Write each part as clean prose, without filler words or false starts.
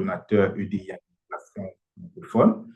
coordonnateur EDI Administration francophone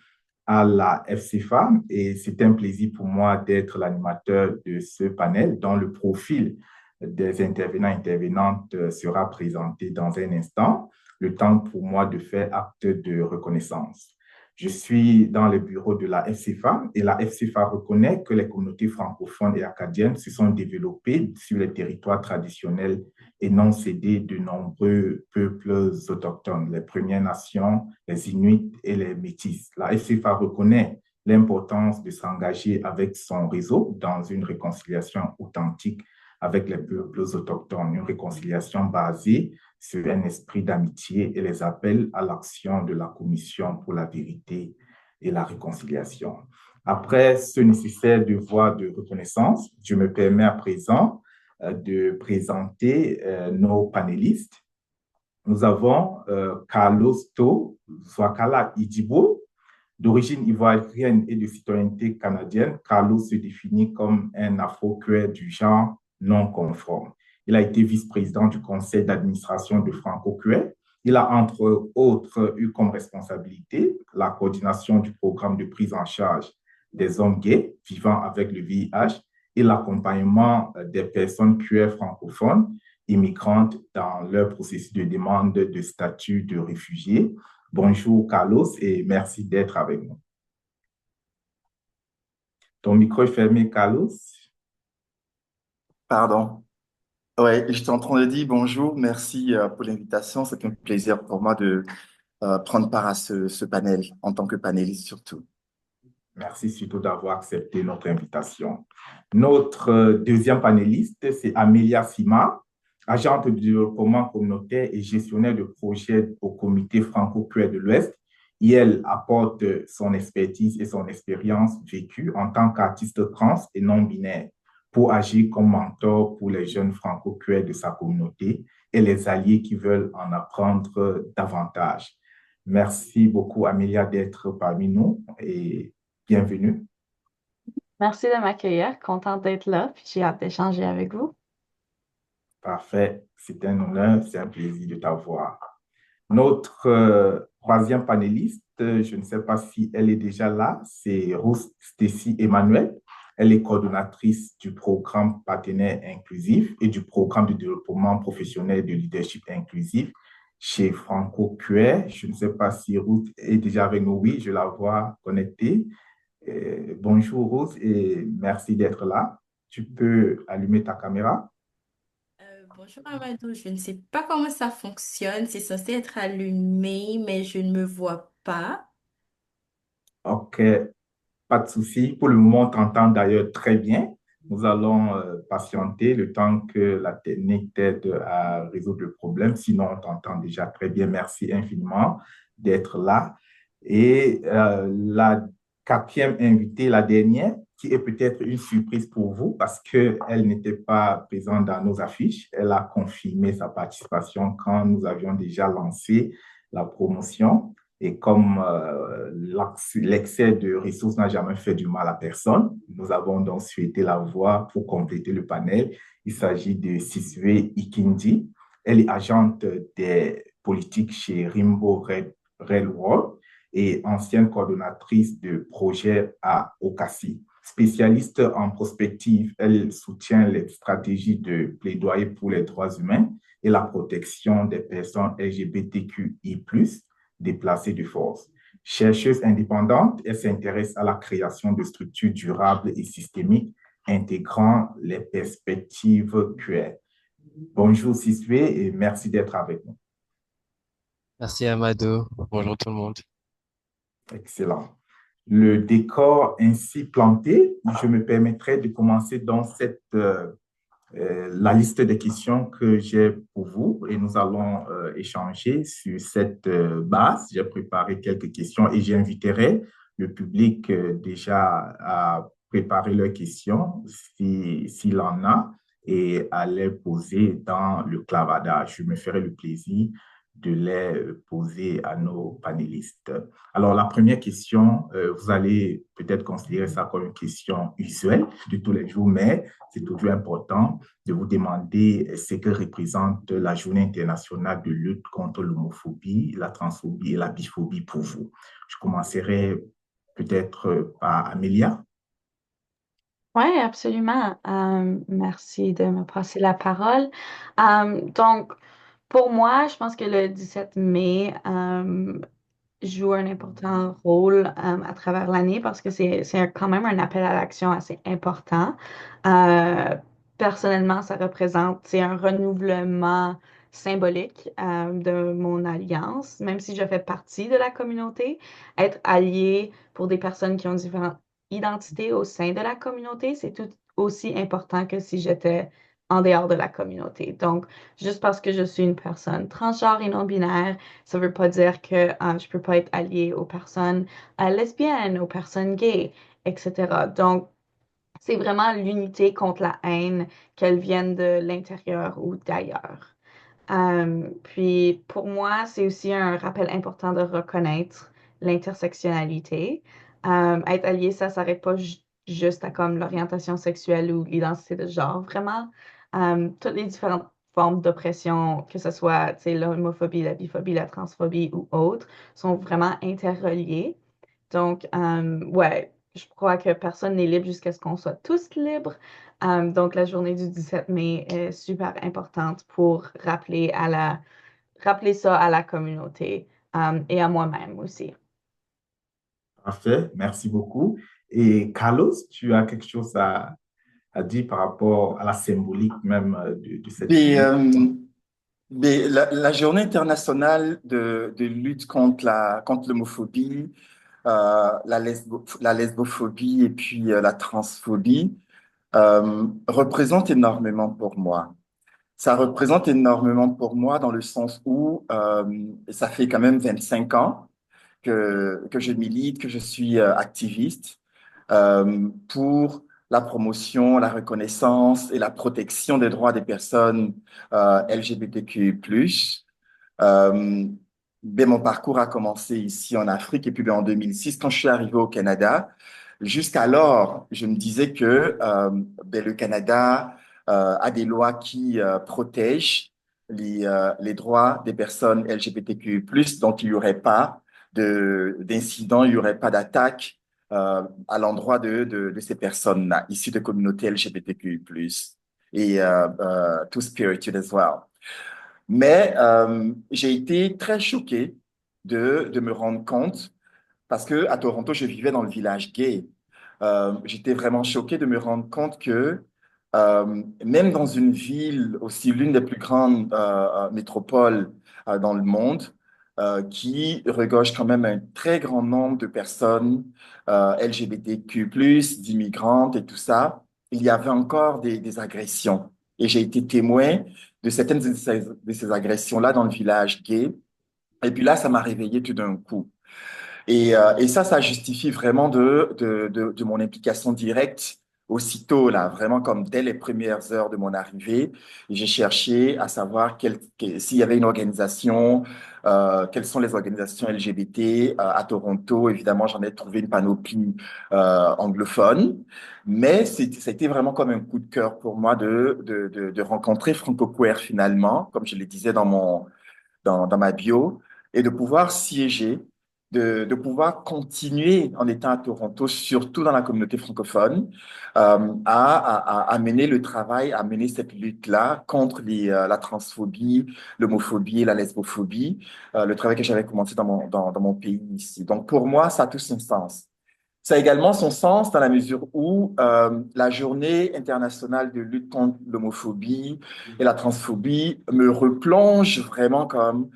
à la FCFA et c'est un plaisir pour moi d'être l'animateur de ce panel dont le profil des intervenants et intervenantes sera présenté dans un instant, le temps pour moi de faire acte de reconnaissance. Je suis dans le bureau de la FCFA et la FCFA reconnaît que les communautés francophones et acadiennes se sont développées sur les territoires traditionnels et non cédés de nombreux peuples autochtones, les Premières Nations, les Inuits et les Métis. La FCFA reconnaît l'importance de s'engager avec son réseau dans une réconciliation authentique avec les peuples autochtones, une réconciliation basée sur un esprit d'amitié et les appels à l'action de la Commission pour la vérité et la réconciliation. Après ce nécessaire devoir de reconnaissance, je me permets à présent de présenter nos panélistes. Nous avons Carlos To Zwakala Idibo, d'origine ivoirienne et de citoyenneté canadienne. Carlos se définit comme un afro-queer du genre non conforme. Il a été vice-président du conseil d'administration de Franco-Queer. Il a, entre autres, eu comme responsabilité la coordination du programme de prise en charge des hommes gays vivant avec le VIH et l'accompagnement des personnes queer francophones immigrantes dans leur processus de demande de statut de réfugié. Bonjour Carlos et merci d'être avec nous. Ton micro est fermé, Carlos. Pardon. Ouais, je suis en train de dire bonjour, merci pour l'invitation. C'est un plaisir pour moi de prendre part à ce panel, en tant que panéliste surtout. Merci surtout d'avoir accepté notre invitation. Notre deuxième panéliste, c'est Amélia Sima, agente de développement communautaire et gestionnaire de projets au Comité franco-queer de l'Ouest. Et elle apporte son expertise et son expérience vécue en tant qu'artiste trans et non-binaire pour agir comme mentor pour les jeunes franco-queer de sa communauté et les alliés qui veulent en apprendre davantage. Merci beaucoup, Amélia, d'être parmi nous et bienvenue. Merci de m'accueillir, contente d'être là, puis j'ai hâte d'échanger avec vous. Parfait, c'est un honneur, c'est un plaisir de t'avoir. Notre troisième panéliste, je ne sais pas si elle est déjà là, c'est Rose Stacy Emmanuel. Elle est coordonnatrice du programme Partenaires Inclusifs et du programme de développement professionnel de leadership inclusif chez Franco-Queer. Je ne sais pas si Ruth est déjà avec nous. Oui, je la vois connectée. Bonjour Rose et merci d'être là. Tu peux allumer ta caméra. Bonjour Amadou, je ne sais pas comment ça fonctionne. C'est censé être allumé, mais je ne me vois pas. Ok, pas de souci. Pour le moment, on t'entend d'ailleurs très bien. Nous allons patienter le temps que la technique t'aide à résoudre le problème. Sinon, on t'entend déjà très bien. Merci infiniment d'être là. Et la quatrième invitée, la dernière, qui est peut-être une surprise pour vous parce qu'elle n'était pas présente dans nos affiches. Elle a confirmé sa participation quand nous avions déjà lancé la promotion. Et comme l'excès de ressources n'a jamais fait du mal à personne, nous avons donc souhaité la voir pour compléter le panel. Il s'agit de Siswe Ikindi. Elle est agente des politiques chez Rimbo Railroad et ancienne coordonnatrice de projet à Okasi. Spécialiste en prospective, elle soutient les stratégies de plaidoyer pour les droits humains et la protection des personnes LGBTQI+, déplacées de force. Chercheuse indépendante, elle s'intéresse à la création de structures durables et systémiques intégrant les perspectives queer. Bonjour Sisvé et merci d'être avec nous. Merci Amado. Bonjour tout le monde. Excellent. Le décor ainsi planté, je me permettrai de commencer dans la liste des questions que j'ai pour vous et nous allons échanger sur cette base. J'ai préparé quelques questions et j'inviterai le public déjà à préparer leurs questions s'il en a et à les poser dans le clavardage. Je me ferai le plaisir de les poser à nos panélistes. Alors, la première question, vous allez peut-être considérer ça comme une question usuelle de tous les jours, mais c'est toujours important de vous demander ce que représente la Journée internationale de lutte contre l'homophobie, la transphobie et la biphobie pour vous. Je commencerai peut-être par Amélia. Oui, absolument. Merci de me passer la parole. Donc, pour moi, je pense que le 17 mai, joue un important rôle à travers l'année parce que quand même un appel à l'action assez important. Euh, Personnellement, ça représente, c'est un renouvellement symbolique de mon alliance, même si je fais partie de la communauté. Être allié pour des personnes qui ont différentes identités au sein de la communauté, c'est tout aussi important que si j'étais en dehors de la communauté. Donc, juste parce que je suis une personne transgenre et non-binaire, ça veut pas dire que je peux pas être alliée aux personnes lesbiennes, aux personnes gays, etc. Donc, c'est vraiment l'unité contre la haine, qu'elle vienne de l'intérieur ou d'ailleurs. Puis pour moi, c'est aussi un rappel important de reconnaître l'intersectionnalité. Être allié, ça s'arrête pas juste à comme l'orientation sexuelle ou l'identité de genre, vraiment. Toutes les différentes formes d'oppression, que ce soit, tu sais, l'homophobie, la biphobie, la transphobie ou autres, sont vraiment interreliées. Donc, ouais, je crois que personne n'est libre jusqu'à ce qu'on soit tous libres. Donc, la journée du 17 mai est super importante pour rappeler ça à la communauté, et à moi-même aussi. Parfait, merci beaucoup. Et Carlos, tu as quelque chose à dire par rapport à la symbolique même de cette Mais, journée? la journée internationale de lutte contre l'homophobie, la lesbophobie et puis la transphobie représente énormément pour moi. Ça représente énormément pour moi dans le sens où ça fait quand même 25 ans que je milite, que je suis activiste pour la promotion, la reconnaissance et la protection des droits des personnes LGBTQ+. Euh, mon parcours a commencé ici en Afrique et puis en 2006, quand je suis arrivé au Canada, jusqu'alors, je me disais que le Canada a des lois qui protègent les droits des personnes LGBTQ+, donc il n'y aurait pas d'incidents, il n'y aurait pas d'attaque à l'endroit de ces personnes-là, issues de communautés LGBTQ+, et Two-Spirited as well. Mais j'ai été très choqué de me rendre compte, parce que à Toronto, je vivais dans le village gay. J'étais vraiment choqué de me rendre compte que même dans une ville aussi, l'une des plus grandes métropoles dans le monde, qui regorge quand même un très grand nombre de personnes LGBTQ+, d'immigrantes et tout ça, il y avait encore des agressions. Et j'ai été témoin de certaines de ces agressions-là dans le village gay. Et puis là, ça m'a réveillé tout d'un coup. Et ça justifie vraiment de mon implication directe aussitôt, là, vraiment comme dès les premières heures de mon arrivée. J'ai cherché à savoir s'il y avait une organisation, quelles sont les organisations LGBT à Toronto. Évidemment, j'en ai trouvé une panoplie anglophone, mais ça a été vraiment comme un coup de cœur pour moi de rencontrer Franco Queer finalement, comme je le disais dans ma bio, et de pouvoir siéger, de pouvoir continuer en étant à Toronto, surtout dans la communauté francophone, à mener le travail, à mener cette lutte-là contre la transphobie, l'homophobie et la lesbophobie, le travail que j'avais commencé dans mon pays ici. Donc pour moi, ça a tout son sens. Ça a également son sens dans la mesure où la journée internationale de lutte contre l'homophobie et la transphobie me replonge vraiment comme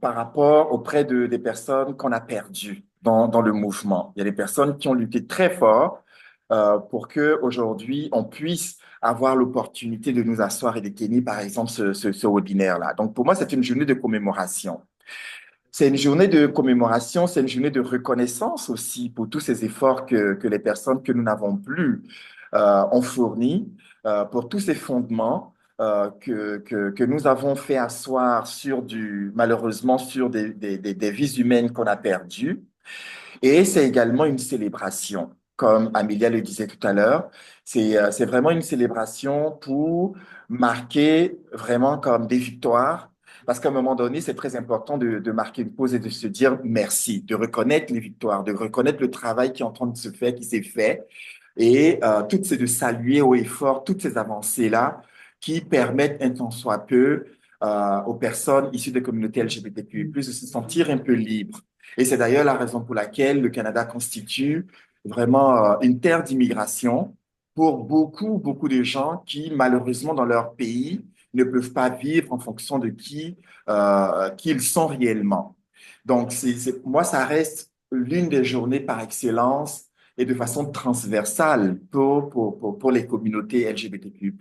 par rapport auprès des personnes qu'on a perdues dans le mouvement. Il y a des personnes qui ont lutté très fort pour que aujourd'hui on puisse avoir l'opportunité de nous asseoir et de tenir, par exemple, ce webinaire-là. Donc pour moi, c'est une journée de commémoration. C'est une journée de commémoration, c'est une journée de reconnaissance aussi pour tous ces efforts que les personnes que nous n'avons plus ont fournis, pour tous ces fondements que nous avons fait asseoir malheureusement sur des vies humaines qu'on a perdues. Et c'est également une célébration, comme Amélia le disait tout à l'heure. C'est vraiment une célébration pour marquer vraiment comme des victoires. Parce qu'à un moment donné, c'est très important de marquer une pause et de se dire merci, de reconnaître les victoires, de reconnaître le travail qui est en train de se faire, qui s'est fait. Et c'est de saluer haut et fort toutes ces avancées-là qui permettent un tant soit peu aux personnes issues des communautés LGBTQI+, de se sentir un peu libres. Et c'est d'ailleurs la raison pour laquelle le Canada constitue vraiment une terre d'immigration pour beaucoup, beaucoup de gens qui, malheureusement, dans leur pays, ne peuvent pas vivre en fonction de qui ils sont réellement. Donc, moi, ça reste l'une des journées par excellence et de façon transversale pour les communautés LGBTQ+,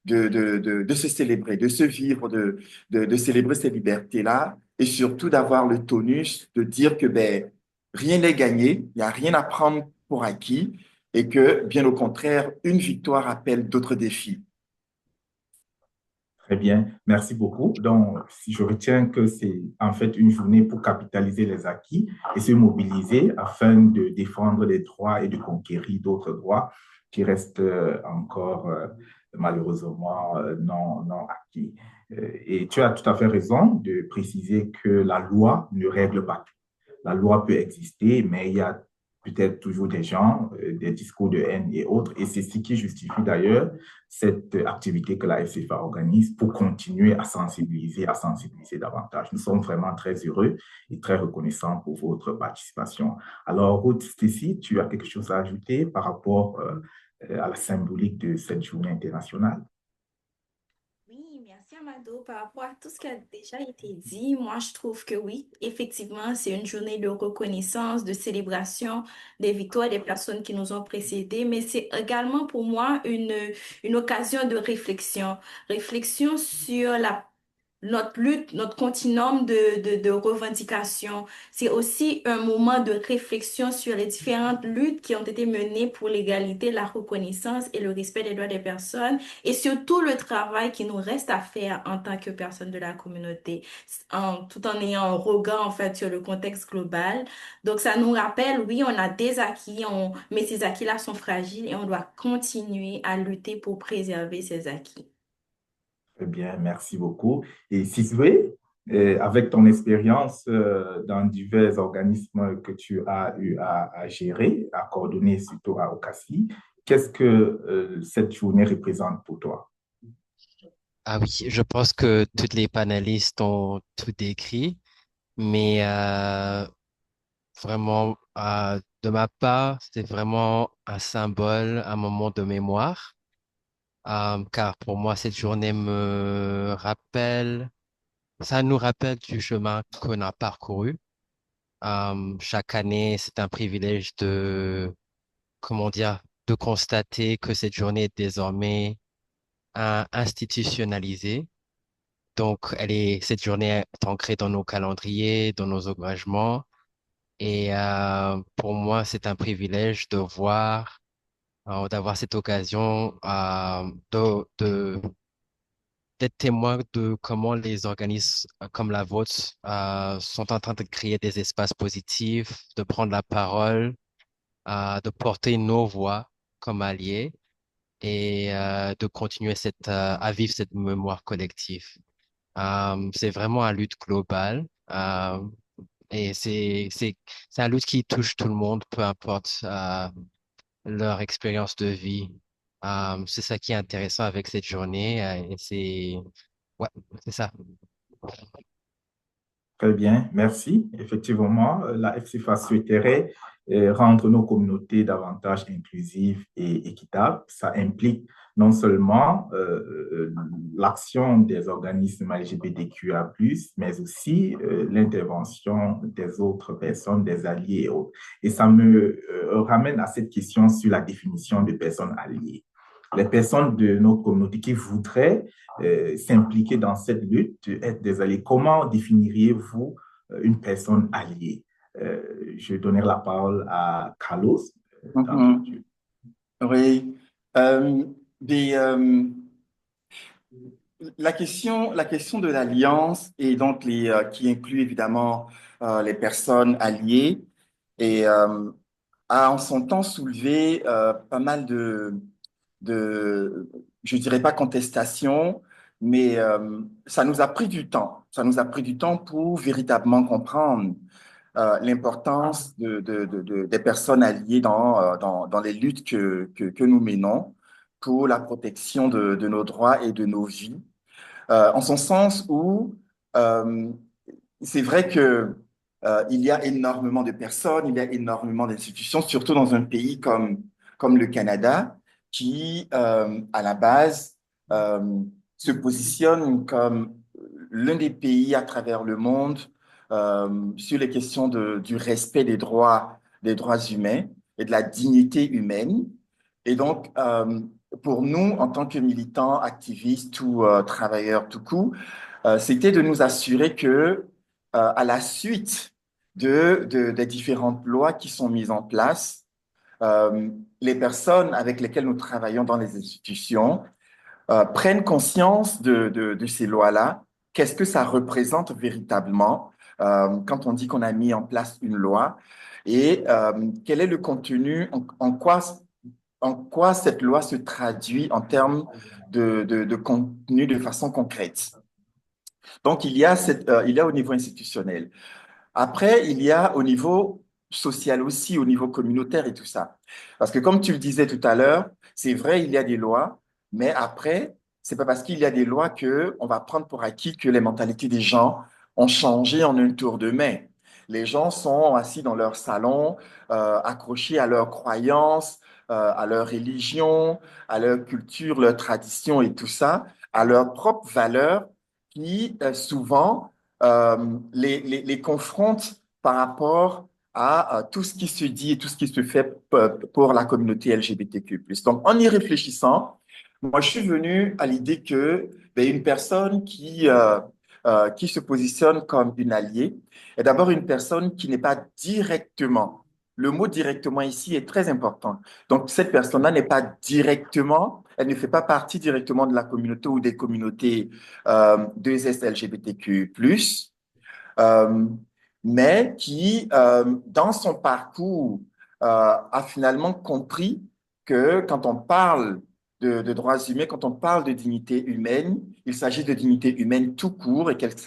de se célébrer, de se vivre, de célébrer ces libertés-là et surtout d'avoir le tonus de dire que ben, rien n'est gagné, il n'y a rien à prendre pour acquis et que, bien au contraire, une victoire appelle d'autres défis. Très bien, merci beaucoup. Donc, si je retiens que c'est en fait une journée pour capitaliser les acquis et se mobiliser afin de défendre les droits et de conquérir d'autres droits qui restent encore malheureusement non acquis. Et tu as tout à fait raison de préciser que la loi ne règle pas tout. La loi peut exister, mais il y a peut-être toujours des gens, des discours de haine et autres. Et c'est ce qui justifie d'ailleurs cette activité que la FCFA organise pour continuer à sensibiliser davantage. Nous sommes vraiment très heureux et très reconnaissants pour votre participation. Alors, Ruth Stacy, tu as quelque chose à ajouter par rapport à la symbolique de cette journée internationale? Oui, merci Amado. Par rapport à tout ce qui a déjà été dit, moi je trouve que oui, effectivement, c'est une journée de reconnaissance, de célébration des victoires des personnes qui nous ont précédées, mais c'est également pour moi une occasion de réflexion. Réflexion sur notre lutte, notre continuum de revendications. C'est aussi un moment de réflexion sur les différentes luttes qui ont été menées pour l'égalité, la reconnaissance et le respect des droits des personnes et surtout le travail qui nous reste à faire en tant que personnes de la communauté, tout en ayant un regard en fait sur le contexte global. Donc ça nous rappelle, oui, on a des acquis, mais ces acquis-là sont fragiles et on doit continuer à lutter pour préserver ces acquis. Très bien, merci beaucoup. Et Sisoué, avec ton expérience dans divers organismes que tu as eu à gérer, à coordonner surtout à Okassi, qu'est-ce que cette journée représente pour toi? Ah oui, je pense que toutes les panélistes ont tout décrit, mais vraiment, de ma part, c'était vraiment un symbole, un moment de mémoire, car pour moi, cette journée ça nous rappelle du chemin qu'on a parcouru. Chaque année, c'est un privilège comment dire, de constater que cette journée est désormais institutionnalisée. Donc, cette journée est ancrée dans nos calendriers, dans nos engagements. Et pour moi, c'est un privilège d'avoir cette occasion d'être témoin de comment les organismes comme la vôtre sont en train de créer des espaces positifs, de prendre la parole, de porter nos voix comme alliés et de continuer à vivre cette mémoire collective. C'est vraiment une lutte globale et c'est une lutte qui touche tout le monde, peu importe leur expérience de vie. C'est ça qui est intéressant avec cette journée et ouais, c'est ça. Très bien, merci. Effectivement, la FCFA souhaiterait rendre nos communautés davantage inclusives et équitables. Ça implique non seulement l'action des organismes LGBTQIA+, mais aussi l'intervention des autres personnes, des alliés et autres. Et ça me ramène à cette question sur la définition de personnes alliées. Les personnes de notre communauté qui voudraient s'impliquer dans cette lutte, être des alliés. Comment définiriez-vous une personne alliée? Je donnerai la parole à Carlos. Mhm. Oui. Euh, des, euh, la question de l'alliance et donc qui inclut évidemment les personnes alliées et a en son temps soulevé pas mal de, je dirais pas contestation, mais ça nous a pris du temps. Ça nous a pris du temps pour véritablement comprendre l'importance des personnes alliées dans les luttes que nous menons pour la protection de nos droits et de nos vies. En son sens où euh, c'est vrai que il y a énormément de personnes, il y a énormément d'institutions, surtout dans un pays comme le Canada, qui, à la base, euh, se positionne comme l'un des pays à travers le monde sur les questions du respect des droits humains et de la dignité humaine. Et donc, pour nous, en tant que militants, activistes ou travailleurs tout court, c'était de nous assurer que, à la suite des différentes lois qui sont mises en place, les personnes avec lesquelles nous travaillons dans les institutions prennent conscience de ces lois-là. Qu'est-ce que ça représente véritablement quand on dit qu'on a mis en place une loi et quel est le contenu, en quoi cette loi se traduit en termes de contenu de façon concrète. Donc, il y a au niveau institutionnel. Après, il y a au niveau social aussi, au niveau communautaire et tout ça. Parce que comme tu le disais tout à l'heure, c'est vrai, il y a des lois, mais après, c'est pas parce qu'il y a des lois que on va prendre pour acquis que les mentalités des gens ont changé en un tour de main. Les gens sont assis dans leur salon, accrochés à leurs croyances, à leur religion, à leur culture, leur tradition et tout ça, à leurs propres valeurs qui souvent les confrontent par rapport à tout ce qui se dit et tout ce qui se fait pour la communauté LGBTQ+. Donc, en y réfléchissant, moi, je suis venu à l'idée que ben, une personne qui se positionne comme une alliée est d'abord une personne qui n'est pas directement, le mot directement ici est très important. Donc, cette personne-là n'est pas directement, elle ne fait pas partie directement de la communauté ou des communautés 2S LGBTQ+, euh, mais qui, dans son parcours, a finalement compris que quand on parle de droits humains, quand on parle de dignité humaine, il s'agit de dignité humaine tout court et qu'elle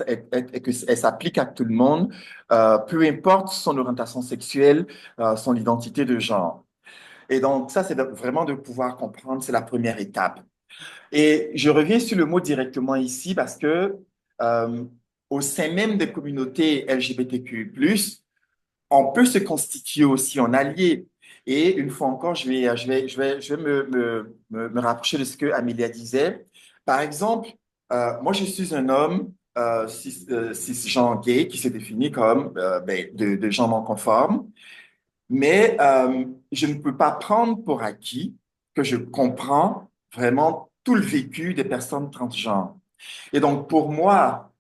s'applique à tout le monde, peu importe son orientation sexuelle, son identité de genre. Et donc, ça, c'est vraiment de pouvoir comprendre, c'est la première étape. Et je reviens sur le mot directement ici parce que euh, au sein même des communautés LGBTQ+, on peut se constituer aussi en allié. Et une fois encore, je vais me rapprocher de ce que Amélia disait. Par exemple, moi, je suis un homme cisgenre gay qui se définit comme ben, de genre non conforme. Mais je ne peux pas prendre pour acquis que je comprends vraiment tout le vécu des personnes transgenres. Et donc, pour moi,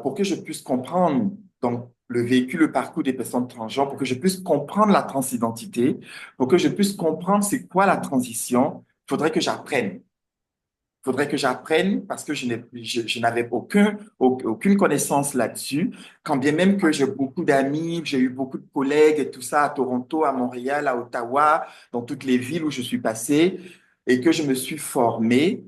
pour que je puisse comprendre donc, le vécu, le parcours des personnes transgenres, pour que je puisse comprendre la transidentité, pour que je puisse comprendre c'est quoi la transition, il faudrait que j'apprenne faudrait que j'apprenne parce que je n'avais aucune connaissance là-dessus. Quand bien même que j'ai beaucoup d'amis, j'ai eu beaucoup de collègues et tout ça à Toronto, à Montréal, à Ottawa, dans toutes les villes où je suis passé et que je me suis formé,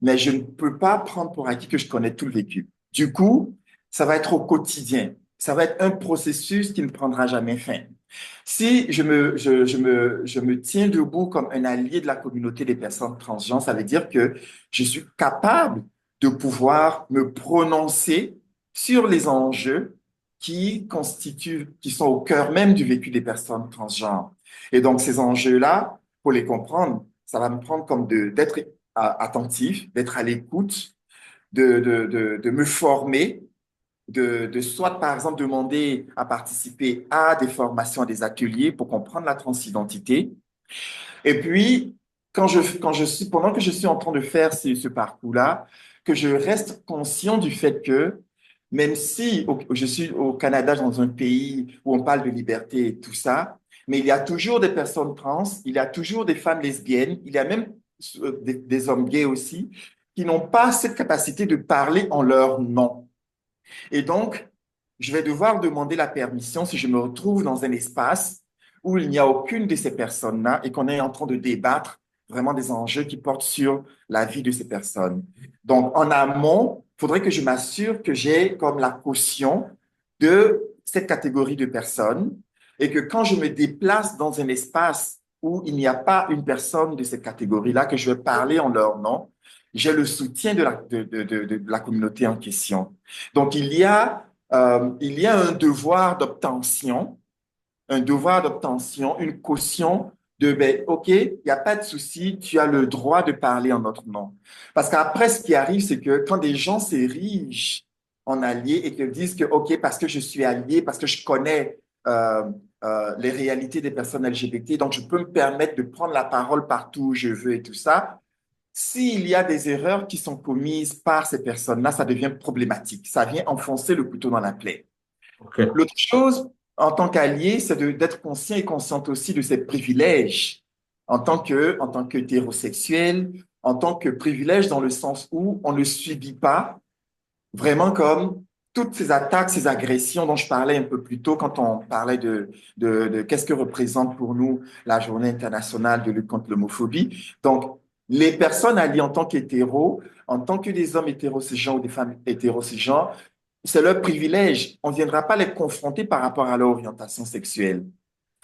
mais je ne peux pas prendre pour acquis que je connais tout le vécu. Du coup, ça va être au quotidien. Ça va être un processus qui ne prendra jamais fin. Si je me tiens debout comme un allié de la communauté des personnes transgenres, ça veut dire que je suis capable de pouvoir me prononcer sur les enjeux qui sont au cœur même du vécu des personnes transgenres. Et donc, ces enjeux-là, pour les comprendre, ça va me prendre comme d'être attentif, d'être à l'écoute, de me former de soit, par exemple, demander à participer à des formations, à des ateliers pour comprendre la transidentité. Et puis, pendant que je suis en train de faire ce parcours-là, que je reste conscient du fait que même si je suis au Canada, dans un pays où on parle de liberté et tout ça, mais il y a toujours des personnes trans, il y a toujours des femmes lesbiennes, il y a même des hommes gays aussi, qui n'ont pas cette capacité de parler en leur nom. Et donc, je vais devoir demander la permission si je me retrouve dans un espace où il n'y a aucune de ces personnes-là et qu'on est en train de débattre vraiment des enjeux qui portent sur la vie de ces personnes. Donc, en amont, il faudrait que je m'assure que j'ai comme la caution de cette catégorie de personnes et que quand je me déplace dans un espace où il n'y a pas une personne de cette catégorie-là, que je vais parler en leur nom, j'ai le soutien de la communauté en question. Donc, il y a un devoir d'obtention, une caution de, ben, OK, il n'y a pas de souci, tu as le droit de parler en notre nom. Parce qu'après, ce qui arrive, c'est que quand des gens s'érigent en alliés et que disent que, OK, parce que je suis allié, parce que je connais les réalités des personnes LGBT, donc je peux me permettre de prendre la parole partout où je veux et tout ça, s'il y a des erreurs qui sont commises par ces personnes-là, ça devient problématique. Ça vient enfoncer le couteau dans la plaie. OK. L'autre chose, en tant qu'allié, c'est d'être conscient et consciente aussi de ses privilèges en tant qu'hétérosexuel, en tant que privilège dans le sens où on ne subit pas vraiment comme toutes ces attaques, ces agressions dont je parlais un peu plus tôt quand on parlait de qu'est-ce que représente pour nous la Journée internationale de lutte contre l'homophobie. Donc, les personnes alliées en tant qu'hétéros, en tant que des hommes hétérosexuels ou des femmes hétérosexuels, c'est leur privilège. On ne viendra pas les confronter par rapport à leur orientation sexuelle.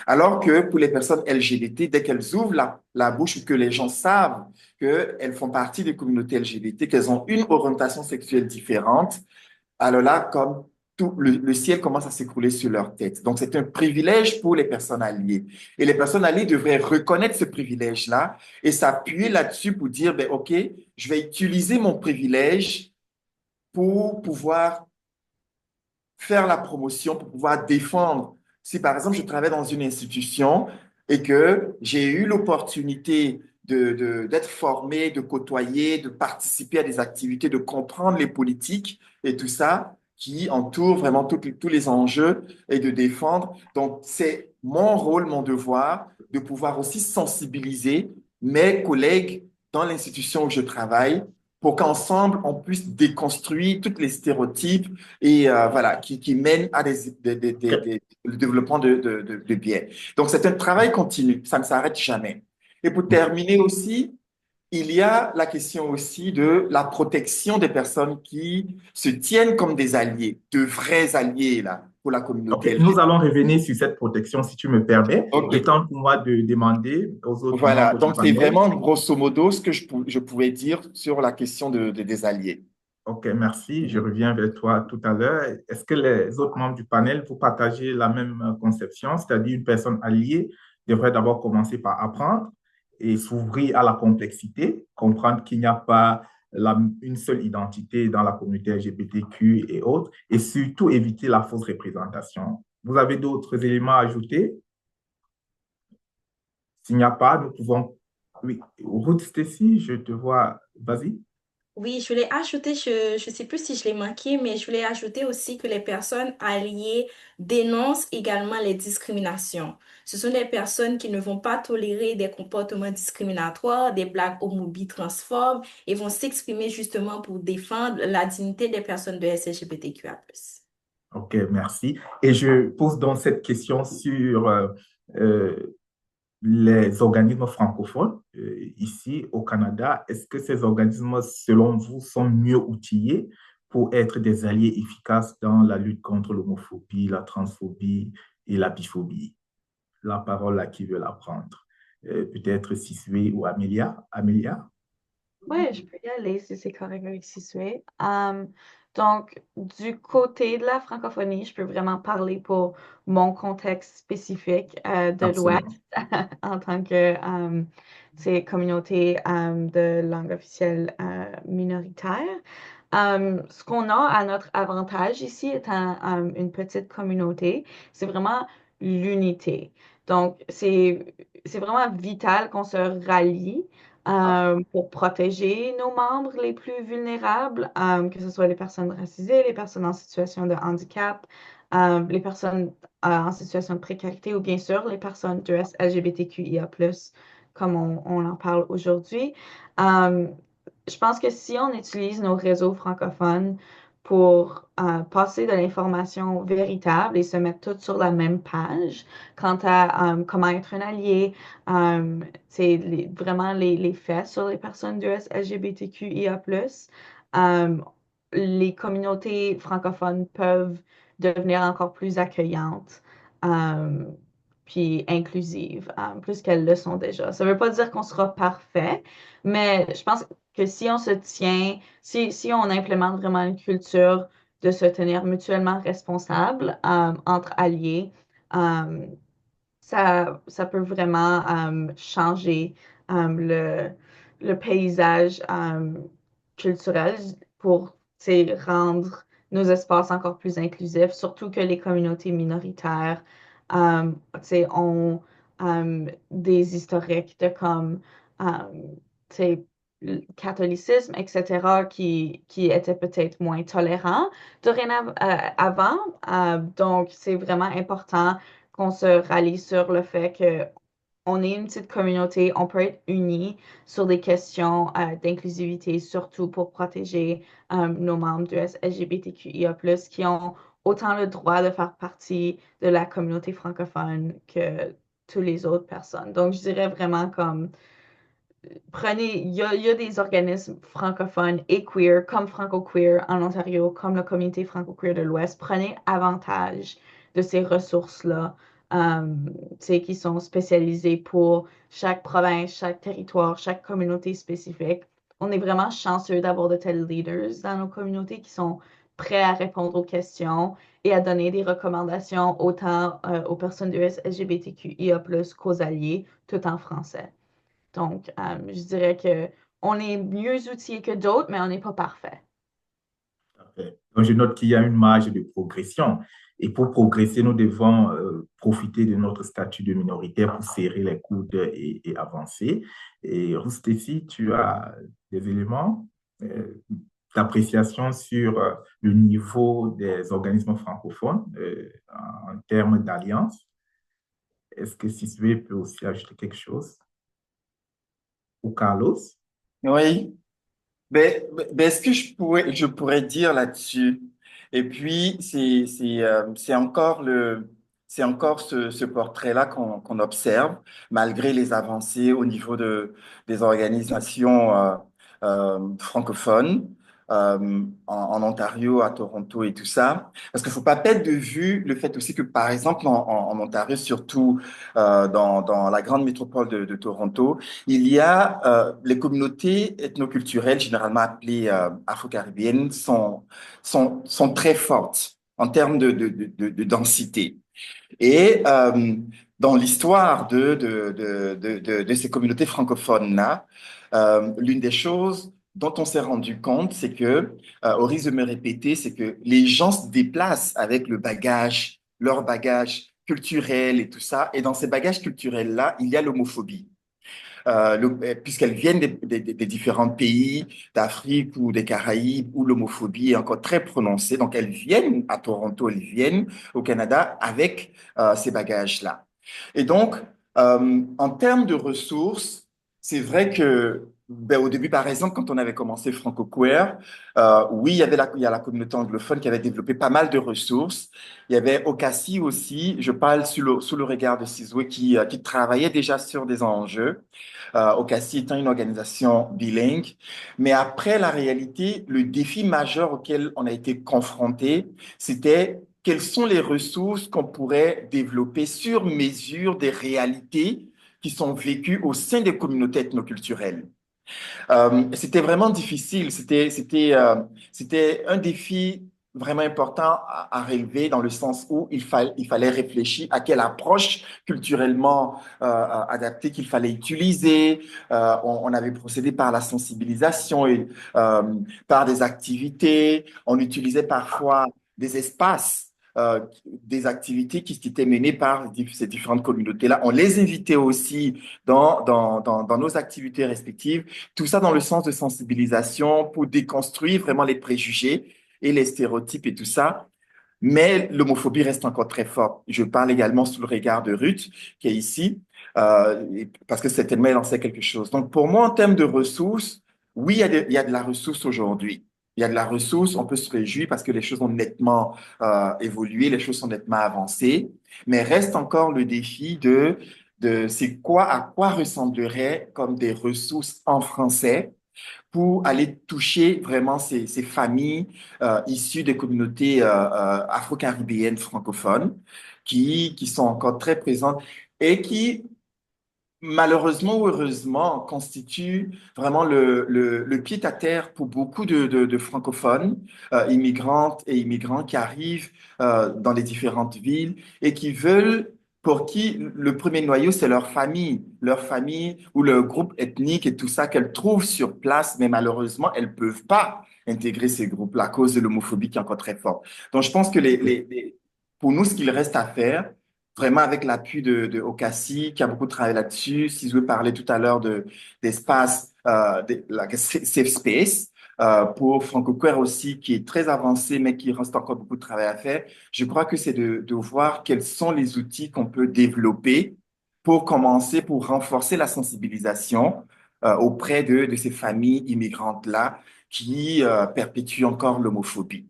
Alors que pour les personnes LGBT, dès qu'elles ouvrent la bouche ou que les gens savent qu'elles font partie des communautés LGBT, qu'elles ont une orientation sexuelle différente, alors là, comme tout le ciel commence à s'écrouler sur leur tête. Donc, c'est un privilège pour les personnes alliées. Et les personnes alliées devraient reconnaître ce privilège-là et s'appuyer là-dessus pour dire, ben, OK, je vais utiliser mon privilège pour pouvoir faire la promotion, pour pouvoir défendre. Si, par exemple, je travaille dans une institution et que j'ai eu l'opportunité d'être formé, de côtoyer, de participer à des activités, de comprendre les politiques et tout ça qui entourent vraiment tous les enjeux et de défendre. Donc, c'est mon rôle, mon devoir de pouvoir aussi sensibiliser mes collègues dans l'institution où je travaille pour qu'ensemble, on puisse déconstruire tous les stéréotypes et voilà, qui mènent à le développement de biais. Donc, c'est un travail continu, ça ne s'arrête jamais. Et pour terminer aussi, il y a la question aussi de la protection des personnes qui se tiennent comme des alliés, de vrais alliés là, pour la OK. communauté Nous LGBT. allons revenir sur cette protection, si tu me permets. OK, Le temps pour moi de demander aux autres voilà. membres du Donc, c'est panel. vraiment grosso modo ce que je pouvais dire sur la question des alliés. OK, merci. Je reviens vers toi tout à l'heure. Est-ce que les autres membres du panel, vous partagez la même conception, c'est-à-dire une personne alliée devrait d'abord commencer par apprendre et s'ouvrir à la complexité, comprendre qu'il n'y a pas une seule identité dans la communauté LGBTQ et autres, et surtout éviter la fausse représentation. Vous avez d'autres éléments à ajouter? S'il n'y a pas, nous pouvons... Oui, Ruth Stacy, je te vois. Vas-y. Oui, je voulais ajouter, je ne sais plus si je l'ai manqué, mais je voulais ajouter aussi que les personnes alliées dénoncent également les discriminations. Ce sont des personnes qui ne vont pas tolérer des comportements discriminatoires, des blagues homophobes, transphobes, et vont s'exprimer justement pour défendre la dignité des personnes de SLGBTQIA+. OK, merci. Et je pose donc cette question sur euh, les organismes francophones ici au Canada. Est-ce que ces organismes, selon vous, sont mieux outillés pour être des alliés efficaces dans la lutte contre l'homophobie, la transphobie et la biphobie? La parole à qui veut la prendre? Peut-être Sisui ou Amelia. Amelia? Oui, je peux y aller si c'est correct avec Sisui. Donc, du côté de la francophonie, je peux vraiment parler pour mon contexte spécifique de l'Ouest Absolument. en tant que communauté de langue officielle minoritaire. Ce qu'on a à notre avantage ici, étant une petite communauté, c'est vraiment l'unité. Donc, c'est vraiment vital qu'on se rallie pour protéger nos membres les plus vulnérables, que ce soit les personnes racisées, les personnes en situation de handicap, les personnes en situation de précarité ou bien sûr les personnes de LGBTQIA+, comme on en parle aujourd'hui. Euh, je pense que si on utilise nos réseaux francophones pour passer de l'information véritable et se mettre toutes sur la même page quant à comment être un allié, c'est vraiment les faits sur les personnes du LGBTQIA+, euh, les communautés francophones peuvent devenir encore plus accueillantes. euh, puis inclusives, plus qu'elles le sont déjà. Ça ne veut pas dire qu'on sera parfait, mais je pense que si on se tient, si on implémente vraiment une culture de se tenir mutuellement responsable entre alliés, euh, ça peut vraiment changer le paysage culturel pour tu sais, rendre nos espaces encore plus inclusifs, surtout que les communautés minoritaires tu sais, ont des historiques de comme euh, tu sais, le catholicisme, etc., qui étaient peut-être moins tolérants dorénavant, avant. Donc, c'est vraiment important qu'on se rallie sur le fait que on est une petite communauté, on peut être unis sur des questions d'inclusivité, surtout pour protéger nos membres du LGBTQIA+, qui ont autant le droit de faire partie de la communauté francophone que toutes les autres personnes. Donc, je dirais vraiment comme prenez, il y a des organismes francophones et queer, comme Franco-Queer en Ontario, comme la communauté franco-queer de l'Ouest. Prenez avantage de ces ressources-là, tu sais, qui sont spécialisées pour chaque province, chaque territoire, chaque communauté spécifique. On est vraiment chanceux d'avoir de tels leaders dans nos communautés qui sont prêts à répondre aux questions et à donner des recommandations autant aux personnes de LGBTQIA+, qu'aux alliés, tout en français. Donc, je dirais que on est mieux outillé que d'autres, mais on n'est pas parfait. Parfait. Donc, je note qu'il y a une marge de progression. Et pour progresser, nous devons profiter de notre statut de minoritaire pour serrer les coudes et avancer. Et Roustécie, tu as des éléments d'appréciation sur le niveau des organismes francophones en termes d'alliance. Est-ce que Sisvé peut aussi ajouter quelque chose? Ou Carlos? Oui. Ce que je pourrais dire là-dessus, et puis c'est encore ce portrait-là qu'on observe, malgré les avancées au niveau des organisations francophones en Ontario, à Toronto et tout ça. Parce qu'il ne faut pas perdre de vue le fait aussi que, par exemple, en Ontario, surtout dans la grande métropole de Toronto, il y a les communautés ethnoculturelles, généralement appelées afro-caribéennes, sont très fortes en termes de densité. Et dans l'histoire de ces communautés francophones-là, l'une des choses dont on s'est rendu compte, c'est que, au risque de me répéter, c'est que les gens se déplacent avec le bagage, leur bagage culturel et tout ça. Et dans ces bagages culturels-là, il y a l'homophobie puisqu'elles viennent des différents pays d'Afrique ou des Caraïbes où l'homophobie est encore très prononcée. Donc, elles viennent à Toronto, elles viennent au Canada avec ces bagages-là. Et donc, en termes de ressources, c'est vrai que au début, par exemple, quand on avait commencé Franco-Queer, oui, il y a la communauté anglophone qui avait développé pas mal de ressources. Il y avait Ocassi aussi, je parle sous le regard de Sizwe, qui travaillait déjà sur des enjeux. Ocassi étant une organisation bilingue. Mais après, la réalité, le défi majeur auquel on a été confronté, c'était quelles sont les ressources qu'on pourrait développer sur mesure des réalités qui sont vécues au sein des communautés ethnoculturelles. C'était vraiment difficile. C'était un défi vraiment important à relever dans le sens où il fallait réfléchir à quelle approche culturellement adaptée qu'il fallait utiliser. On avait procédé par la sensibilisation et par des activités. On utilisait parfois des espaces. Des activités qui étaient menées par ces différentes communautés-là. On les invitait aussi dans nos activités respectives. Tout ça dans le sens de sensibilisation pour déconstruire vraiment les préjugés et les stéréotypes et tout ça. Mais l'homophobie reste encore très forte. Je parle également sous le regard de Ruth, qui est ici, parce que certainement elle en sait quelque chose. Donc pour moi, en termes de ressources, Oui, il y a de la ressource aujourd'hui. Il y a de la ressource, on peut se réjouir parce que les choses ont nettement évolué, les choses sont nettement avancées, mais reste encore le défi de c'est quoi, à quoi ressemblerait comme des ressources en français pour aller toucher vraiment ces familles issues des communautés afro-caribéennes francophones qui sont encore très présentes et qui malheureusement ou heureusement, constitue vraiment le pied-à-terre pour beaucoup de francophones, immigrantes et immigrants qui arrivent dans les différentes villes et qui veulent, pour qui le premier noyau, c'est leur famille ou leur groupe ethnique et tout ça qu'elles trouvent sur place, mais malheureusement, elles peuvent pas intégrer ces groupes-là à cause de l'homophobie qui est encore très forte. Donc, je pense que pour nous, ce qu'il reste à faire, vraiment avec l'appui de Okassi, qui a beaucoup travaillé là-dessus. Si je veux parler tout à l'heure d'espace, safe space, pour Franco-Queer aussi, qui est très avancé, mais qui reste encore beaucoup de travail à faire. Je crois que c'est de voir quels sont les outils qu'on peut développer pour commencer, pour renforcer la sensibilisation auprès de ces familles immigrantes-là qui perpétuent encore l'homophobie.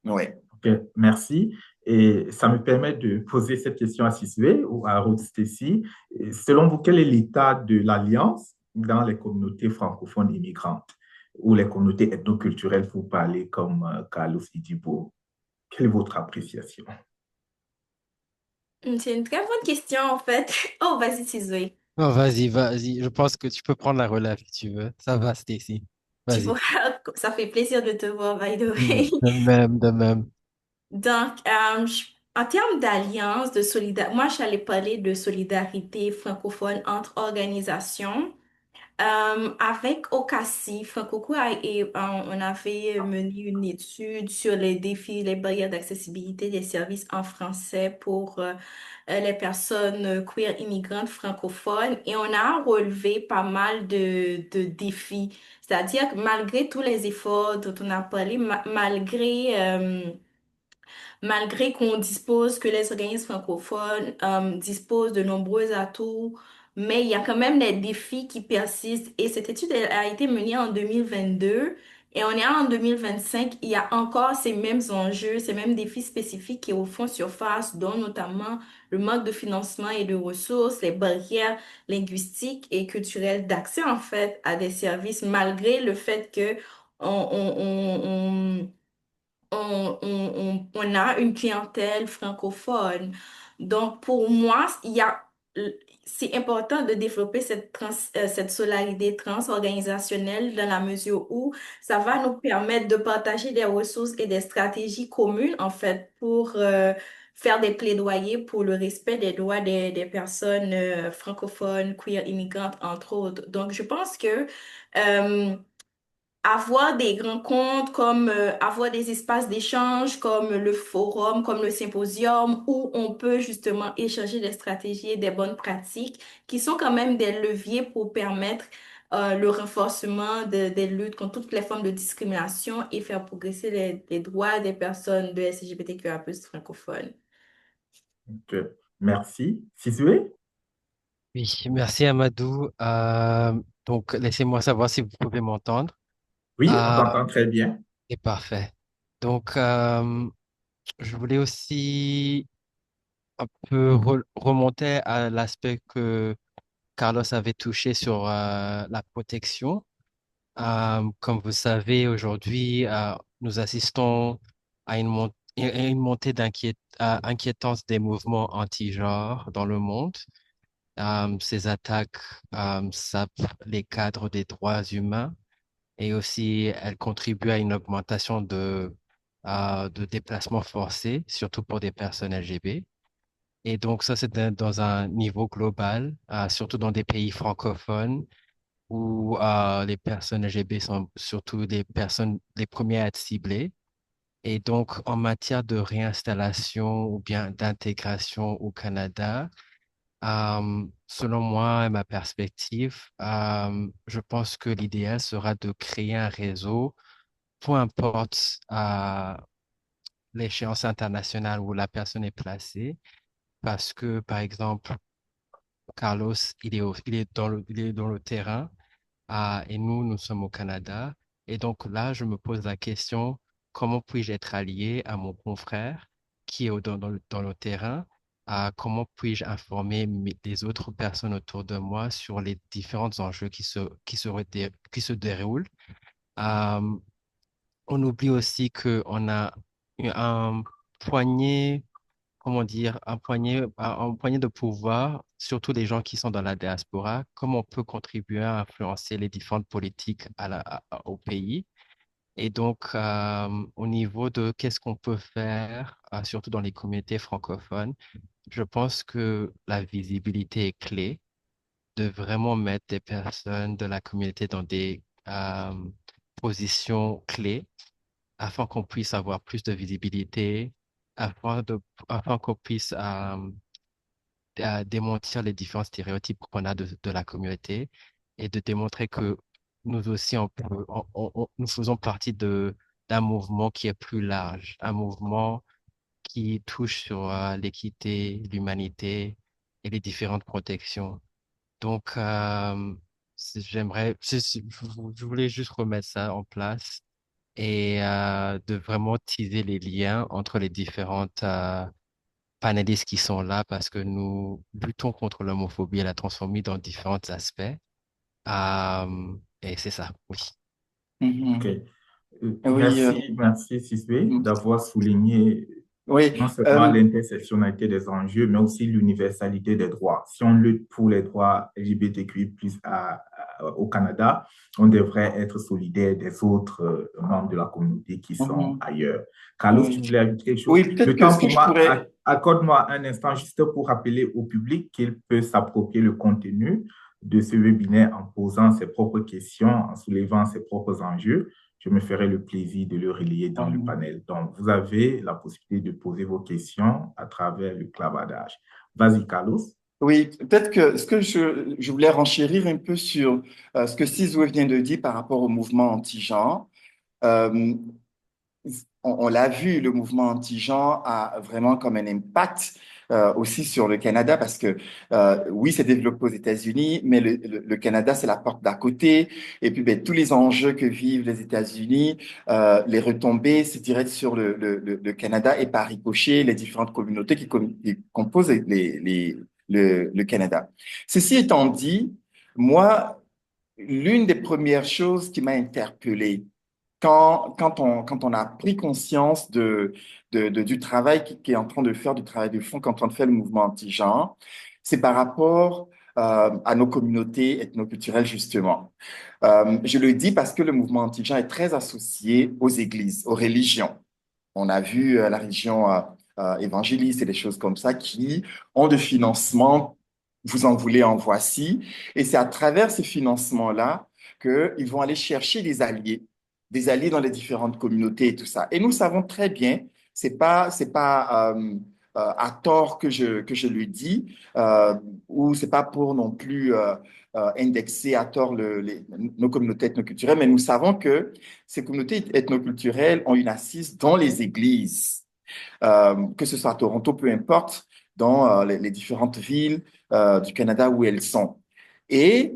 Ouais. Ok, merci. Et ça me permet de poser cette question à Sisue ou à Ruth Stacy. Selon vous, quel est l'état de l'alliance dans les communautés francophones immigrantes ou les communautés ethnoculturelles, vous parlez comme Carlos Idibo? Quelle est votre appréciation? C'est une très bonne question, en fait. Oh, vas-y, Tizoé. Non, vas-y, vas-y. Je pense que tu peux prendre la relève si tu veux. Ça va, Stacy. Tu Vas-y. vois, ça fait plaisir de te voir, by the way. De même, de même. Donc, en termes d'alliance, de solidarité, moi, j'allais parler de solidarité francophone entre organisations. Avec Ocassi, on avait mené une étude sur les défis, les barrières d'accessibilité des services en français pour les personnes queer immigrantes francophones et on a relevé pas mal de défis. C'est-à-dire que malgré tous les efforts dont on a parlé, malgré qu'on dispose, que les organismes francophones disposent de nombreux atouts, mais il y a quand même des défis qui persistent. Et cette étude elle, a été menée en 2022 et on est en 2025. Il y a encore ces mêmes enjeux, ces mêmes défis spécifiques qui refont surface, dont notamment le manque de financement et de ressources, les barrières linguistiques et culturelles d'accès en fait à des services, malgré le fait que on a une clientèle francophone. Donc, pour moi, c'est important de développer cette solidarité transorganisationnelle dans la mesure où ça va nous permettre de partager des ressources et des stratégies communes, en fait, pour faire des plaidoyers pour le respect des droits des personnes francophones, queer, immigrantes, entre autres. Donc, je pense que euh, avoir des rencontres comme avoir des espaces d'échange comme le forum, comme le symposium, où on peut justement échanger des stratégies et des bonnes pratiques qui sont quand même des leviers pour permettre le renforcement des luttes contre toutes les formes de discrimination et faire progresser les droits des personnes de LGBTQIA+ francophones. Ok, merci. Sisue? Oui, merci Amadou. Donc, laissez-moi savoir si vous pouvez m'entendre. Oui, on Euh, t'entend très bien. c'est parfait. Donc, je voulais aussi un peu remonter à l'aspect que Carlos avait touché sur la protection. Comme vous savez, aujourd'hui, nous assistons à une montée inquiétante des mouvements anti-genre dans le monde. Ces attaques sapent les cadres des droits humains et aussi elles contribuent à une augmentation de déplacements forcés, surtout pour des personnes LGBT. Et donc ça, c'est dans un niveau global, surtout dans des pays francophones où les personnes LGBT sont surtout les personnes les premières à être ciblées. Et donc, en matière de réinstallation ou bien d'intégration au Canada, selon moi et ma perspective, je pense que l'idéal sera de créer un réseau, peu importe l'échéance internationale où la personne est placée, parce que, par exemple, Carlos, il est dans il est dans le terrain. et nous sommes au Canada. Et donc là, je me pose la question, comment puis-je être allié à mon confrère qui est dans le terrain? Comment puis-je informer les autres personnes autour de moi sur les différents enjeux qui se déroulent? Euh, on oublie aussi qu'on a un poignet, comment dire, un poignet de pouvoir, surtout les gens qui sont dans la diaspora, comment on peut contribuer à influencer les différentes politiques au pays. Et donc, au niveau de qu'est-ce qu'on peut faire, surtout dans les communautés francophones, je pense que la visibilité est clé, de vraiment mettre des personnes de la communauté dans des positions clés afin qu'on puisse avoir plus de visibilité, afin de, afin qu'on puisse démentir les différents stéréotypes qu'on a de la communauté et de démontrer que nous aussi, nous faisons partie d'un mouvement qui est plus large, un mouvement qui touche sur l'équité, l'humanité et les différentes protections. Donc, je voulais juste remettre ça en place et de vraiment teaser les liens entre les différentes panélistes qui sont là parce que nous luttons contre l'homophobie et la transphobie dans différents aspects. Et c'est ça, oui. OK. Mhm. Oui, Merci Siswé mm, d'avoir souligné oui, non seulement l'intersectionnalité des enjeux, mais aussi l'universalité des droits. Si on lutte pour les droits LGBTQI+, au Canada, on devrait être solidaire des autres membres de la communauté qui sont mhm, ailleurs. Carlos, tu oui. voulais ajouter quelque chose? Oui, peut-être Le que temps ce que pour je moi, pourrais, accorde-moi un instant juste pour rappeler au public qu'il peut s'approprier le contenu de ce webinaire en posant ses propres questions, en soulevant ses propres enjeux. Je me ferai le plaisir de le relier dans le mhm. panel. Donc, vous avez la possibilité de poser vos questions à travers le clavardage. Vas-y, Carlos. Oui, peut-être que ce que je voulais renchérir un peu sur ce que Sizwe vient de dire par rapport au mouvement anti-genre. Euh, on l'a vu, le mouvement anti-genre a vraiment comme un impact aussi sur le Canada parce que oui, c'est développé aux États-Unis, mais le Canada, c'est la porte d'à côté. Et puis, ben, tous les enjeux que vivent les États-Unis, les retombées, c'est direct sur le Canada et par ricochet, les différentes communautés qui composent le Canada. Ceci étant dit, moi, l'une des premières choses qui m'a interpellé, quand on a pris conscience du travail qui est en train de faire, du travail de fond qu'est en train de faire le mouvement anti-genre, c'est par rapport à nos communautés ethnoculturelles, justement. Je le dis parce que le mouvement anti-genre est très associé aux églises, aux religions. On a vu la religion évangéliste et des choses comme ça qui ont de financement, vous en voulez, en voici. Et c'est à travers ces financements-là qu'ils vont aller chercher des alliés dans les différentes communautés et tout ça. Et nous savons très bien, c'est pas à tort que je le dis, ou c'est pas pour non plus indexer à tort nos communautés ethnoculturelles, mais nous savons que ces communautés ethnoculturelles ont une assise dans les églises, que ce soit à Toronto, peu importe, dans les différentes villes du Canada où elles sont. Et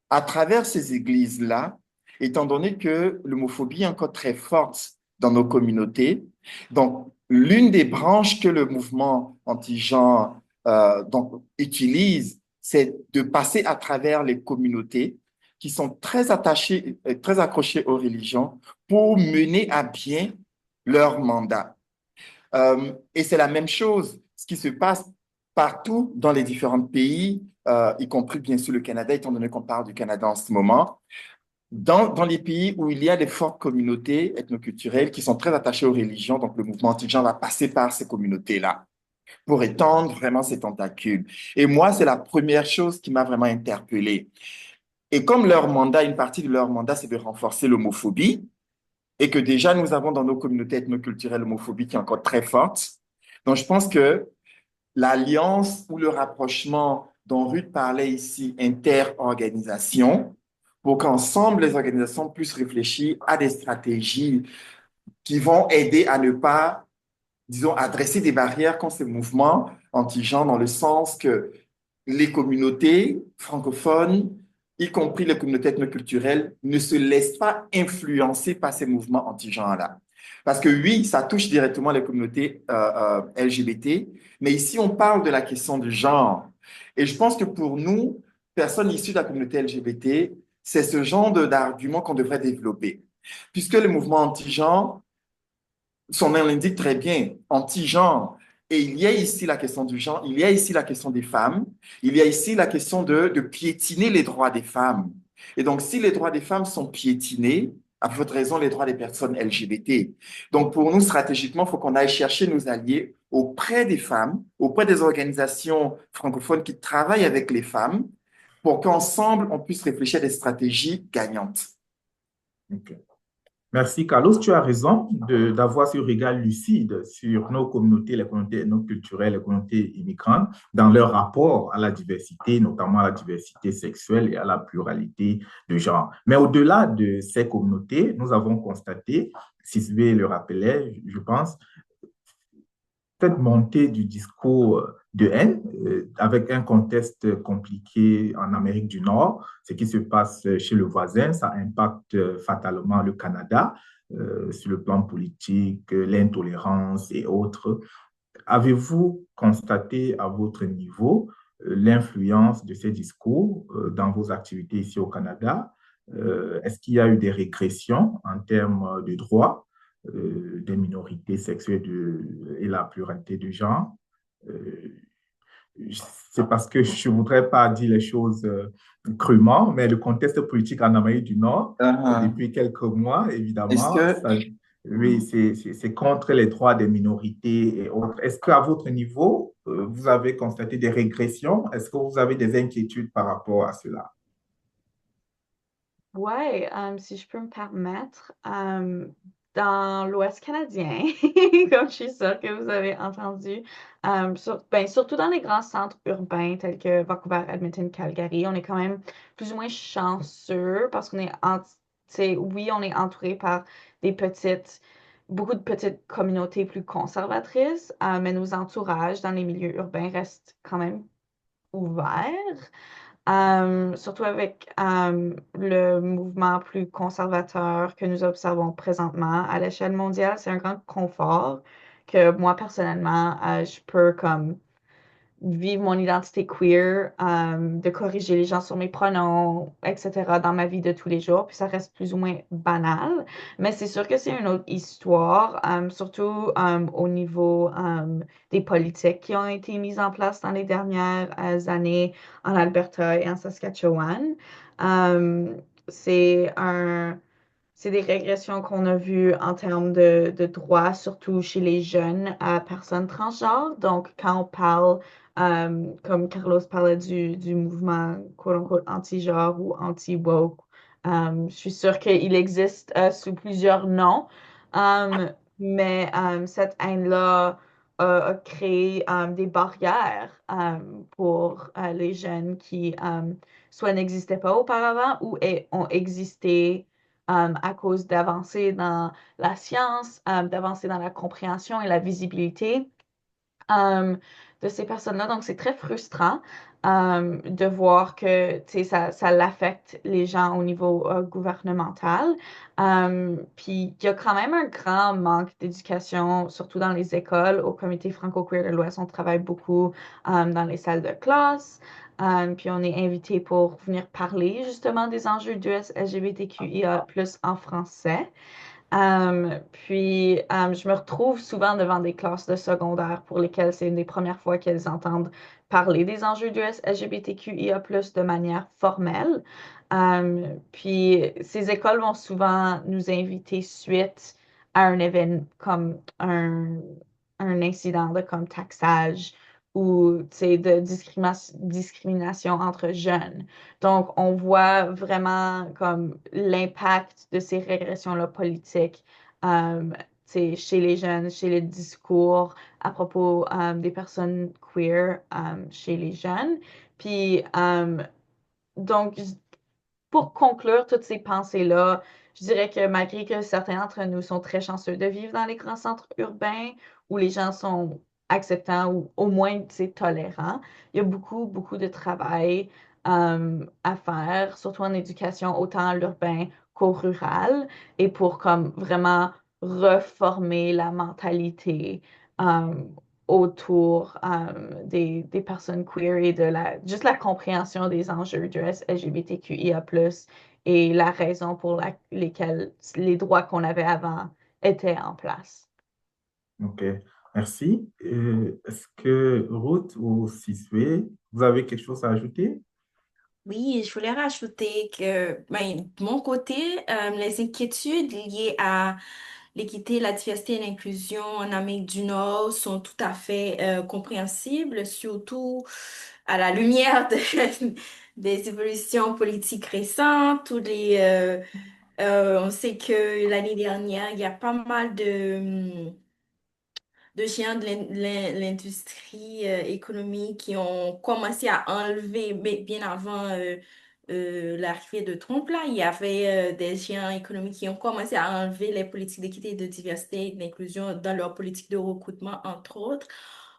à travers ces églises-là, étant donné que l'homophobie est encore très forte dans nos communautés, donc l'une des branches que le mouvement anti-genre donc, utilise, c'est de passer à travers les communautés qui sont très attachées, très accrochées aux religions pour mener à bien leur mandat. Et c'est la même chose, ce qui se passe partout dans les différents pays, y compris bien sûr le Canada, étant donné qu'on parle du Canada en ce moment. Dans les pays où il y a des fortes communautés ethnoculturelles qui sont très attachées aux religions, donc le mouvement anti-genre va passer par ces communautés-là pour étendre vraiment ses tentacules. Et moi, c'est la première chose qui m'a vraiment interpellé. Et comme leur mandat, une partie de leur mandat, c'est de renforcer l'homophobie, et que déjà nous avons dans nos communautés ethnoculturelles l'homophobie qui est encore très forte. Donc je pense que l'alliance ou le rapprochement dont Ruth parlait ici, inter-organisation, pour qu'ensemble les organisations puissent réfléchir à des stratégies qui vont aider à ne pas, disons, adresser des barrières contre ces mouvements anti-genre dans le sens que les communautés francophones y compris les communautés ethnoculturelles, ne se laissent pas influencer par ces mouvements anti-genre-là. Parce que oui, ça touche directement les communautés LGBT, mais ici, on parle de la question du genre. Et je pense que pour nous, personnes issues de la communauté LGBT, c'est ce genre d'argument qu'on devrait développer. Puisque les mouvements anti-genre, son nom l'indique très bien, anti-genre. Et il y a ici la question du genre, il y a ici la question des femmes, il y a ici la question de piétiner les droits des femmes. Et donc, si les droits des femmes sont piétinés, à votre raison, les droits des personnes LGBT. Donc, pour nous, stratégiquement, il faut qu'on aille chercher nos alliés auprès des femmes, auprès des organisations francophones qui travaillent avec les femmes, pour qu'ensemble, on puisse réfléchir à des stratégies gagnantes. Ok. Merci, Carlos. Tu as raison d'avoir ce regard lucide sur nos communautés, les communautés non culturelles, les communautés immigrantes, dans leur rapport à la diversité, notamment à la diversité sexuelle et à la pluralité de genre. Mais au-delà de ces communautés, nous avons constaté, Sisbé le rappelait, je pense, cette montée du discours de haine avec un contexte compliqué en Amérique du Nord. Ce qui se passe chez le voisin, ça impacte fatalement le Canada sur le plan politique, l'intolérance et autres. Avez-vous constaté à votre niveau l'influence de ces discours dans vos activités ici au Canada? Est-ce qu'il y a eu des régressions en termes de droits des minorités sexuelles et la pluralité du genre? Euh, c'est parce que je ne voudrais pas dire les choses crûment, mais le contexte politique en Amérique du Nord, Uh-huh. depuis quelques mois, Est-ce évidemment, que, ça, oui, c'est contre les droits des minorités et autres. Est-ce qu'à votre niveau, vous avez constaté des régressions? Est-ce que vous avez des inquiétudes par rapport à cela? Ouais, si je peux me permettre, dans l'Ouest canadien, comme je suis sûre que vous avez entendu, ben, surtout dans les grands centres urbains tels que Vancouver, Edmonton, Calgary, on est quand même plus ou moins chanceux parce qu'on est, oui, on est entouré par des beaucoup de petites communautés plus conservatrices, mais nos entourages dans les milieux urbains restent quand même ouverts. Surtout avec le mouvement plus conservateur que nous observons présentement à l'échelle mondiale, c'est un grand confort que moi personnellement, je peux comme vivre mon identité queer, de corriger les gens sur mes pronoms, etc. dans ma vie de tous les jours, puis ça reste plus ou moins banal, mais c'est sûr que c'est une autre histoire, surtout au niveau des politiques qui ont été mises en place dans les dernières années en Alberta et en Saskatchewan. Euh, c'est un c'est des régressions qu'on a vues en termes de droits, surtout chez les jeunes personnes transgenres. Donc, quand on parle, comme Carlos parlait du mouvement quote-unquote anti-genre ou anti-woke, je suis sûre qu'il existe sous plusieurs noms. Mais cette haine-là a créé des barrières pour les jeunes qui soit n'existaient pas auparavant ou ont existé à cause d'avancées dans la science, d'avancer dans la compréhension et la visibilité euh, de ces personnes-là. Donc, c'est très frustrant de voir que, tu sais, ça l'affecte les gens au niveau gouvernemental. Puis, il y a quand même un grand manque d'éducation, surtout dans les écoles. Au Comité franco-queer de l'Ouest, on travaille beaucoup dans les salles de classe. Puis, on est invité pour venir parler justement des enjeux du LGBTQIA+ en français. Puis, je me retrouve souvent devant des classes de secondaire pour lesquelles c'est une des premières fois qu'elles entendent parler des enjeux du LGBTQIA+ de manière formelle. Puis, ces écoles vont souvent nous inviter suite à un événement comme un incident de comme taxage ou, tu sais, de discrimination entre jeunes. Donc, on voit vraiment comme l'impact de ces régressions-là politiques chez les jeunes, chez les discours à propos des personnes queer chez les jeunes. Puis, donc, pour conclure toutes ces pensées-là, je dirais que malgré que certains d'entre nous sont très chanceux de vivre dans les grands centres urbains où les gens sont acceptants ou au moins, tu sais, tolérants, il y a beaucoup, beaucoup de travail à faire, surtout en éducation, autant à l'urbain qu'au rural, et pour comme vraiment reformer la mentalité euh, autour des personnes queer et de juste la compréhension des enjeux du LGBTQIA+, et la raison pour lesquelles les droits qu'on avait avant étaient en place. OK, merci. Est-ce que Ruth ou Siswé, vous avez quelque chose à ajouter? Oui, je voulais rajouter que, ben, de mon côté, les inquiétudes liées à l'équité, la diversité et l'inclusion en Amérique du Nord sont tout à fait compréhensibles, surtout à la lumière des évolutions politiques récentes. On sait que l'année dernière, il y a pas mal de géants de l'industrie économique qui ont commencé à enlever, bien avant l'arrivée de Trump, là, il y avait des géants économiques qui ont commencé à enlever les politiques d'équité, de diversité et d'inclusion dans leur politique de recrutement, entre autres.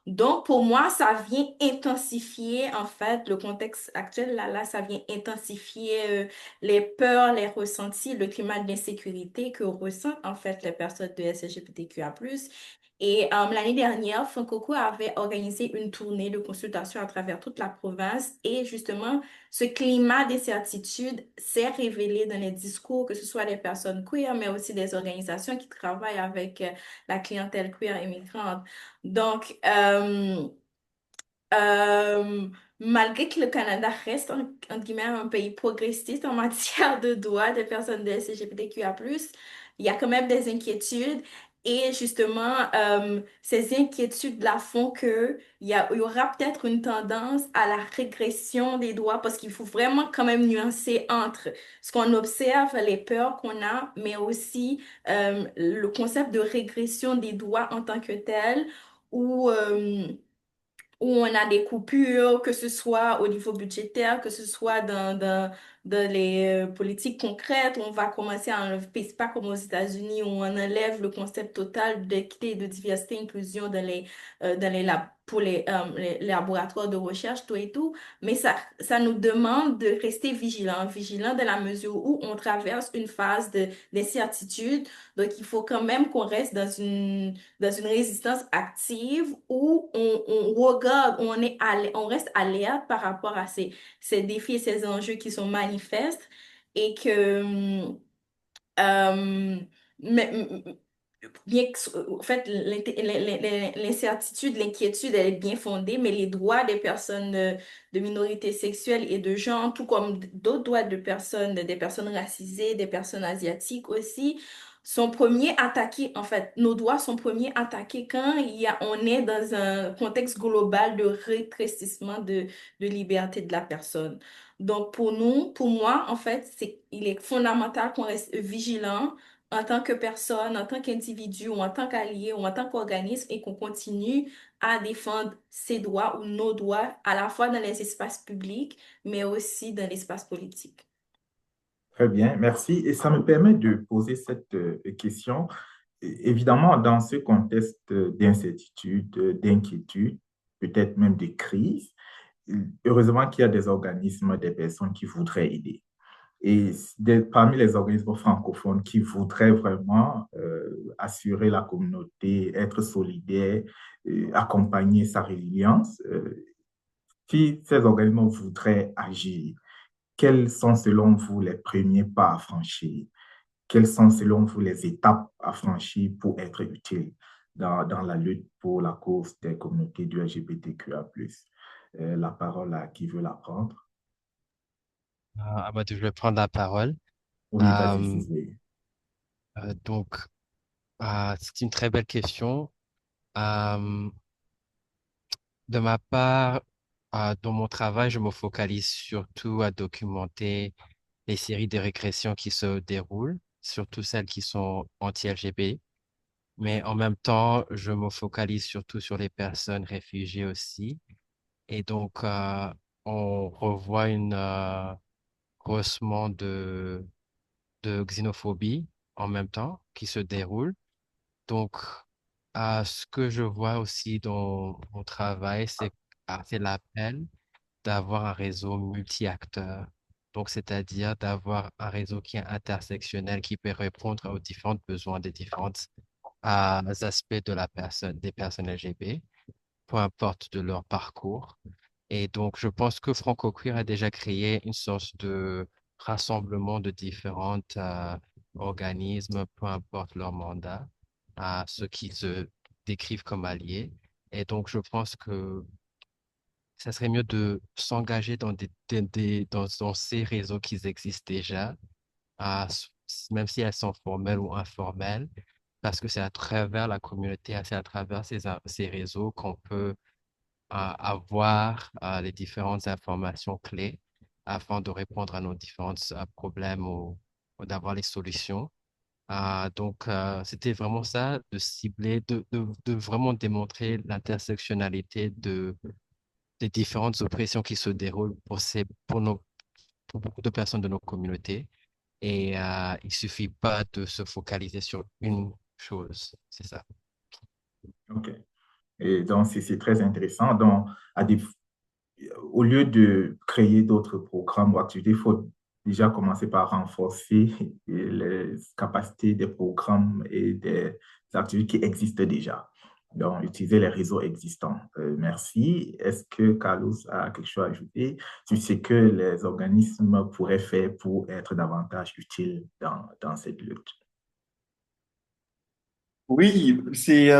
Donc, pour moi, ça vient intensifier, en fait, le contexte actuel, là, ça vient intensifier les peurs, les ressentis, le climat d'insécurité que ressentent, en fait, les personnes de SLGBTQIA+. Et l'année dernière, Francoco avait organisé une tournée de consultation à travers toute la province et justement, ce climat d'incertitude s'est révélé dans les discours, que ce soit des personnes queer, mais aussi des organisations qui travaillent avec la clientèle queer immigrante. Donc, euh, malgré que le Canada reste, entre guillemets, un pays progressiste en matière de droits des personnes de LGBTQIA+, il y a quand même des inquiétudes. Et justement, ces inquiétudes-là font il y aura peut-être une tendance à la régression des droits parce qu'il faut vraiment quand même nuancer entre ce qu'on observe, les peurs qu'on a, mais aussi le concept de régression des droits en tant que tel, où où on a des coupures, que ce soit au niveau budgétaire, que ce soit dans les politiques concrètes, où on va commencer à enlever, c'est pas comme aux États-Unis, où on enlève le concept total d'équité, de diversité, inclusion dans les pour les laboratoires de recherche, tout et tout. Mais ça nous demande de rester vigilants dans la mesure où on traverse une phase d'incertitude. Donc, il faut quand même qu'on reste dans une résistance active où on regarde, on reste alerte par rapport à ces défis et ces enjeux qui sont manifestes et que, euh, mais, bien que, en fait, l'incertitude, l'inquiétude, elle est bien fondée, mais les droits des personnes de minorités sexuelles et de genre, tout comme d'autres droits de personnes, des personnes racisées, des personnes asiatiques aussi, sont premiers attaqués. En fait, nos droits sont premiers attaqués quand on est dans un contexte global de rétrécissement de liberté de la personne. Donc, pour nous, pour moi, en fait, il est fondamental qu'on reste vigilant en tant que personne, en tant qu'individu ou en tant qu'allié ou en tant qu'organisme et qu'on continue à défendre ses droits ou nos droits à la fois dans les espaces publics, mais aussi dans l'espace politique. Très bien, merci. Et ça me permet de poser cette question. Évidemment, dans ce contexte d'incertitude, d'inquiétude, peut-être même de crise, heureusement qu'il y a des organismes, des personnes qui voudraient aider. Et parmi les organismes francophones qui voudraient vraiment assurer la communauté, être solidaires, accompagner sa résilience, si ces organismes voudraient agir, quels sont selon vous les premiers pas à franchir? Quelles sont selon vous les étapes à franchir pour être utile dans la lutte pour la cause des communautés du LGBTQIA+. La parole à qui veut la prendre? Amadou, je vais prendre la parole. Oui, vas-y, Euh, Cécile. donc, c'est une très belle question. Euh, de ma part, dans mon travail, je me focalise surtout à documenter les séries de régressions qui se déroulent, surtout celles qui sont anti-LGBT. Mais en même temps, je me focalise surtout sur les personnes réfugiées aussi. Et donc, on revoit une haussement de xénophobie en même temps qui se déroule. Donc, ce que je vois aussi dans mon travail, c'est l'appel d'avoir un réseau multi-acteurs. Donc, c'est-à-dire d'avoir un réseau qui est intersectionnel, qui peut répondre aux différents besoins des différents aspects de la personne, des personnes LGBT, peu importe de leur parcours. Et donc, je pense que Franco Queer a déjà créé une sorte de rassemblement de différents organismes, peu importe leur mandat, à ceux qui se décrivent comme alliés. Et donc, je pense que ça serait mieux de s'engager dans dans ces réseaux qui existent déjà, même si elles sont formelles ou informelles, parce que c'est à travers la communauté, c'est à travers ces réseaux qu'on peut avoir les différentes informations clés afin de répondre à nos différents problèmes ou d'avoir les solutions. C'était vraiment ça, de cibler, de vraiment démontrer l'intersectionnalité des différentes oppressions qui se déroulent pour beaucoup de personnes de nos communautés. Et il suffit pas de se focaliser sur une chose, c'est ça. OK. Et donc, c'est très intéressant. Donc, au lieu de créer d'autres programmes ou activités, il faut déjà commencer par renforcer les capacités des programmes et des activités qui existent déjà. Donc, utiliser les réseaux existants. Merci. Est-ce que Carlos a quelque chose à ajouter sur ce que les organismes pourraient faire pour être davantage utiles dans cette lutte? Oui, c'est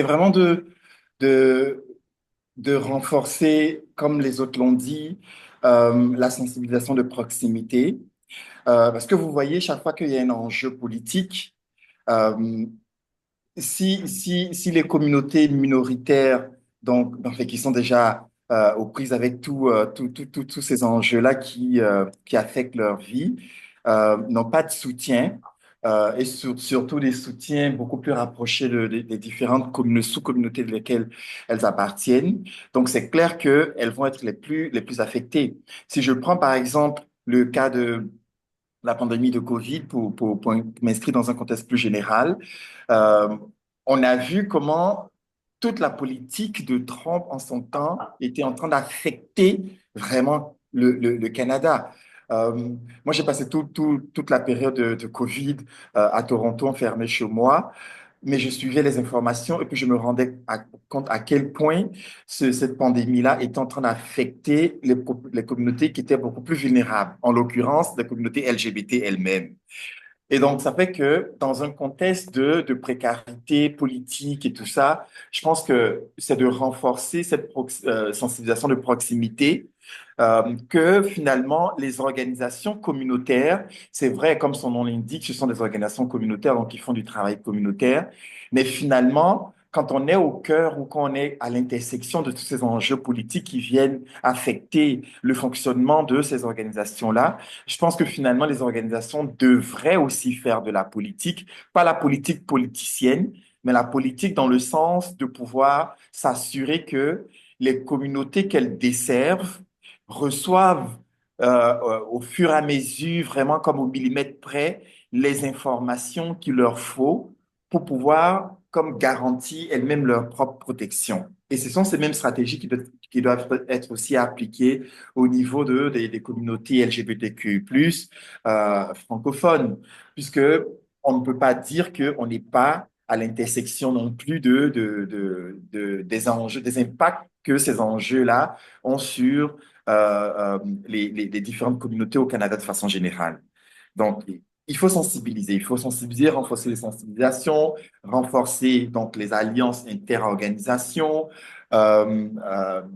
vraiment de, de renforcer, comme les autres l'ont dit, la sensibilisation de proximité. Parce que vous voyez, chaque fois qu'il y a un enjeu politique, euh, si les communautés minoritaires, qui sont déjà aux prises avec tous ces enjeux-là qui affectent leur vie, n'ont pas de soutien, et surtout des soutiens beaucoup plus rapprochés des différentes sous-communautés de lesquelles elles appartiennent. Donc, c'est clair qu'elles vont être les plus affectées. Si je prends par exemple le cas de la pandémie de Covid pour m'inscrire dans un contexte plus général, euh, on a vu comment toute la politique de Trump en son temps était en train d'affecter vraiment le Canada. Euh, Moi, j'ai passé toute la période de Covid à Toronto, enfermé chez moi, mais je suivais les informations et puis je me rendais compte à quel point cette pandémie-là est en train d'affecter les communautés qui étaient beaucoup plus vulnérables, en l'occurrence les communautés LGBT elles-mêmes. Et donc, ça fait que dans un contexte de précarité politique et tout ça, je pense que c'est de renforcer cette sensibilisation de proximité, que finalement les organisations communautaires, c'est vrai, comme son nom l'indique, ce sont des organisations communautaires, donc qui font du travail communautaire, mais finalement, quand on est au cœur ou quand on est à l'intersection de tous ces enjeux politiques qui viennent affecter le fonctionnement de ces organisations-là, je pense que finalement, les organisations devraient aussi faire de la politique, pas la politique politicienne, mais la politique dans le sens de pouvoir s'assurer que les communautés qu'elles desservent reçoivent au fur et à mesure, vraiment comme au millimètre près, les informations qu'il leur faut pour pouvoir comme garantir elles-mêmes leur propre protection. Et ce sont ces mêmes stratégies qui doivent être aussi appliquées au niveau des communautés LGBTQ+, francophones, puisque on ne peut pas dire qu'on n'est pas à l'intersection non plus des enjeux, des impacts que ces enjeux-là ont sur les différentes communautés au Canada de façon générale. Donc, il faut sensibiliser, renforcer les sensibilisations, renforcer donc les alliances interorganisations,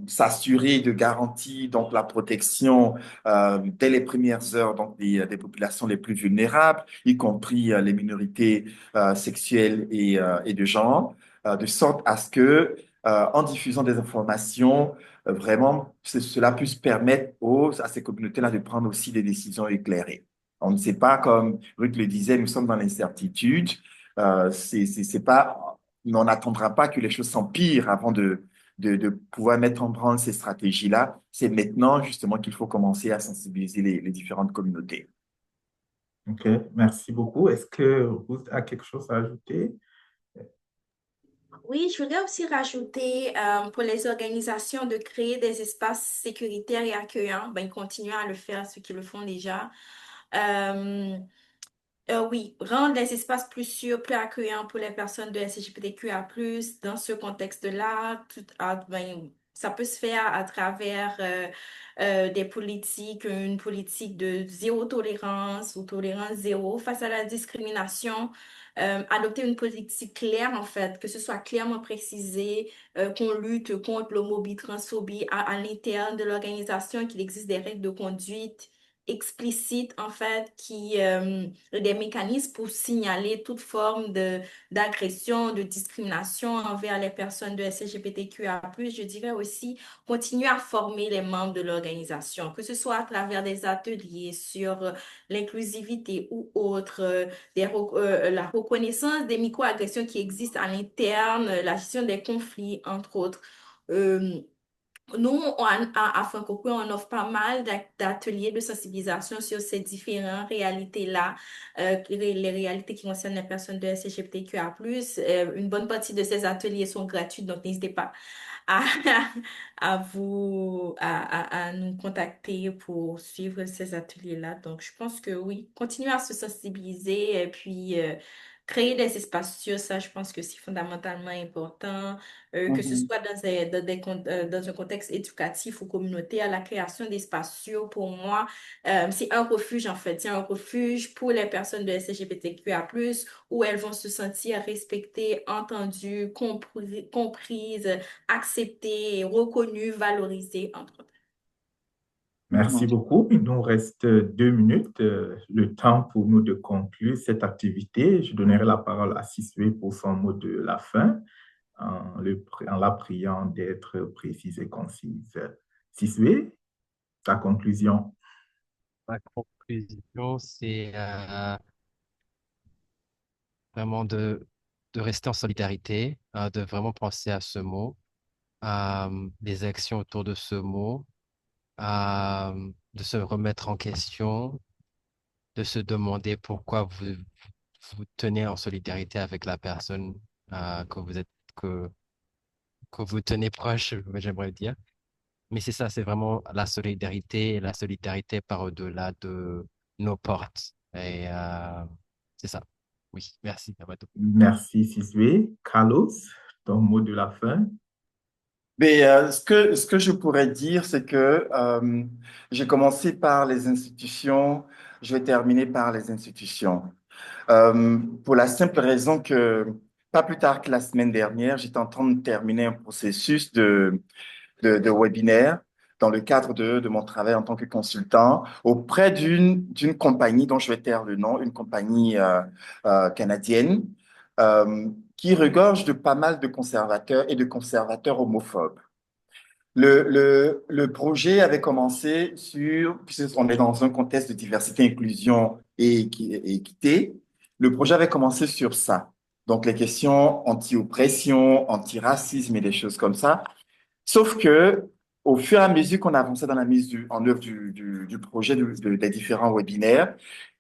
s'assurer de garantir donc la protection dès les premières heures donc des populations les plus vulnérables, y compris les minorités sexuelles et de genre, de sorte à ce que en diffusant des informations, vraiment cela puisse permettre à ces communautés-là de prendre aussi des décisions éclairées. On ne sait pas, comme Ruth le disait, nous sommes dans l'incertitude. C'est pas, on n'attendra pas que les choses s'empirent avant de pouvoir mettre en branle ces stratégies-là. C'est maintenant, justement, qu'il faut commencer à sensibiliser les différentes communautés. OK, merci beaucoup. Est-ce que Ruth a quelque chose à ajouter? Oui, je voulais aussi rajouter pour les organisations de créer des espaces sécuritaires et accueillants, ben, continuer à le faire, ceux qui le font déjà. Euh, oui, rendre les espaces plus sûrs, plus accueillants pour les personnes de LGBTQIA+. Dans ce contexte-là, ben, ça peut se faire à travers des politiques, une politique de zéro tolérance ou tolérance zéro face à la discrimination. Adopter une politique claire, en fait, que ce soit clairement précisé, qu'on lutte contre l'homophobie, transphobie à l'interne de l'organisation, qu'il existe des règles de conduite explicites, en fait, des mécanismes pour signaler toute forme d'agression, de discrimination envers les personnes de LGBTQIA+. Je dirais aussi continuer à former les membres de l'organisation, que ce soit à travers des ateliers sur l'inclusivité ou autre, la reconnaissance des microagressions qui existent à l'interne, la gestion des conflits, entre autres. Euh, Nous, à Francophone, on offre pas mal d'ateliers de sensibilisation sur ces différentes réalités-là, les réalités qui concernent les personnes de LGBTQIA+. Une bonne partie de ces ateliers sont gratuits, donc n'hésitez pas à, à nous contacter pour suivre ces ateliers-là. Donc, je pense que oui, continuer à se sensibiliser et puis créer des espaces sûrs, ça, je pense que c'est fondamentalement important, que ce Mhm. soit dans un contexte éducatif ou communautaire, la création d'espaces sûrs, pour moi, c'est un refuge, en fait. C'est un refuge pour les personnes de LGBTQIA+, où elles vont se sentir respectées, entendues, comprises, accepté, reconnu, valorisé, entre autres. Merci Mhm. beaucoup. Il nous reste 2 minutes, le temps pour nous de conclure cette activité. Je donnerai la parole à Siswé pour son mot de la fin, en la priant d'être précise et concise. Siswé, ta conclusion. Ma conclusion, c'est vraiment de rester en solidarité, de vraiment penser à ce mot, à les actions autour de ce mot, de se remettre en question, de se demander pourquoi vous tenez en solidarité avec la personne que que, que vous tenez proche, j'aimerais dire. Mais c'est ça, c'est vraiment la solidarité par au-delà de nos portes. Et c'est ça. Oui, merci, Amadou. Merci, Siswé. Carlos, ton mot de la fin. Mais ce que je pourrais dire, c'est que j'ai commencé par les institutions, je vais terminer par les institutions. Pour la simple raison que, pas plus tard que la semaine dernière, j'étais en train de terminer un processus de webinaire dans le cadre de mon travail en tant que consultant auprès d'une compagnie dont je vais taire le nom, une compagnie canadienne qui regorge de pas mal de conservateurs et de conservateurs homophobes. Le projet avait commencé puisqu'on est dans un contexte de diversité, inclusion et équité, le projet avait commencé sur ça. Donc, les questions anti-oppression, anti-racisme et des choses comme ça. Sauf que, au fur et à mesure qu'on avançait dans la en œuvre du projet des différents webinaires,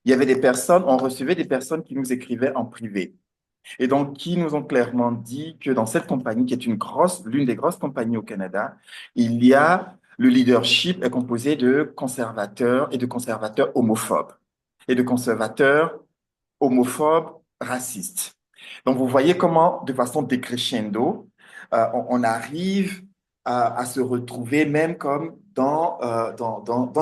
il y avait des personnes, on recevait des personnes qui nous écrivaient en privé. Et donc, qui nous ont clairement dit que dans cette compagnie, qui est l'une des grosses compagnies au Canada, le leadership est composé de conservateurs et de conservateurs homophobes et de conservateurs homophobes racistes. Donc, vous voyez comment, de façon décrescendo, on arrive à se retrouver même comme dans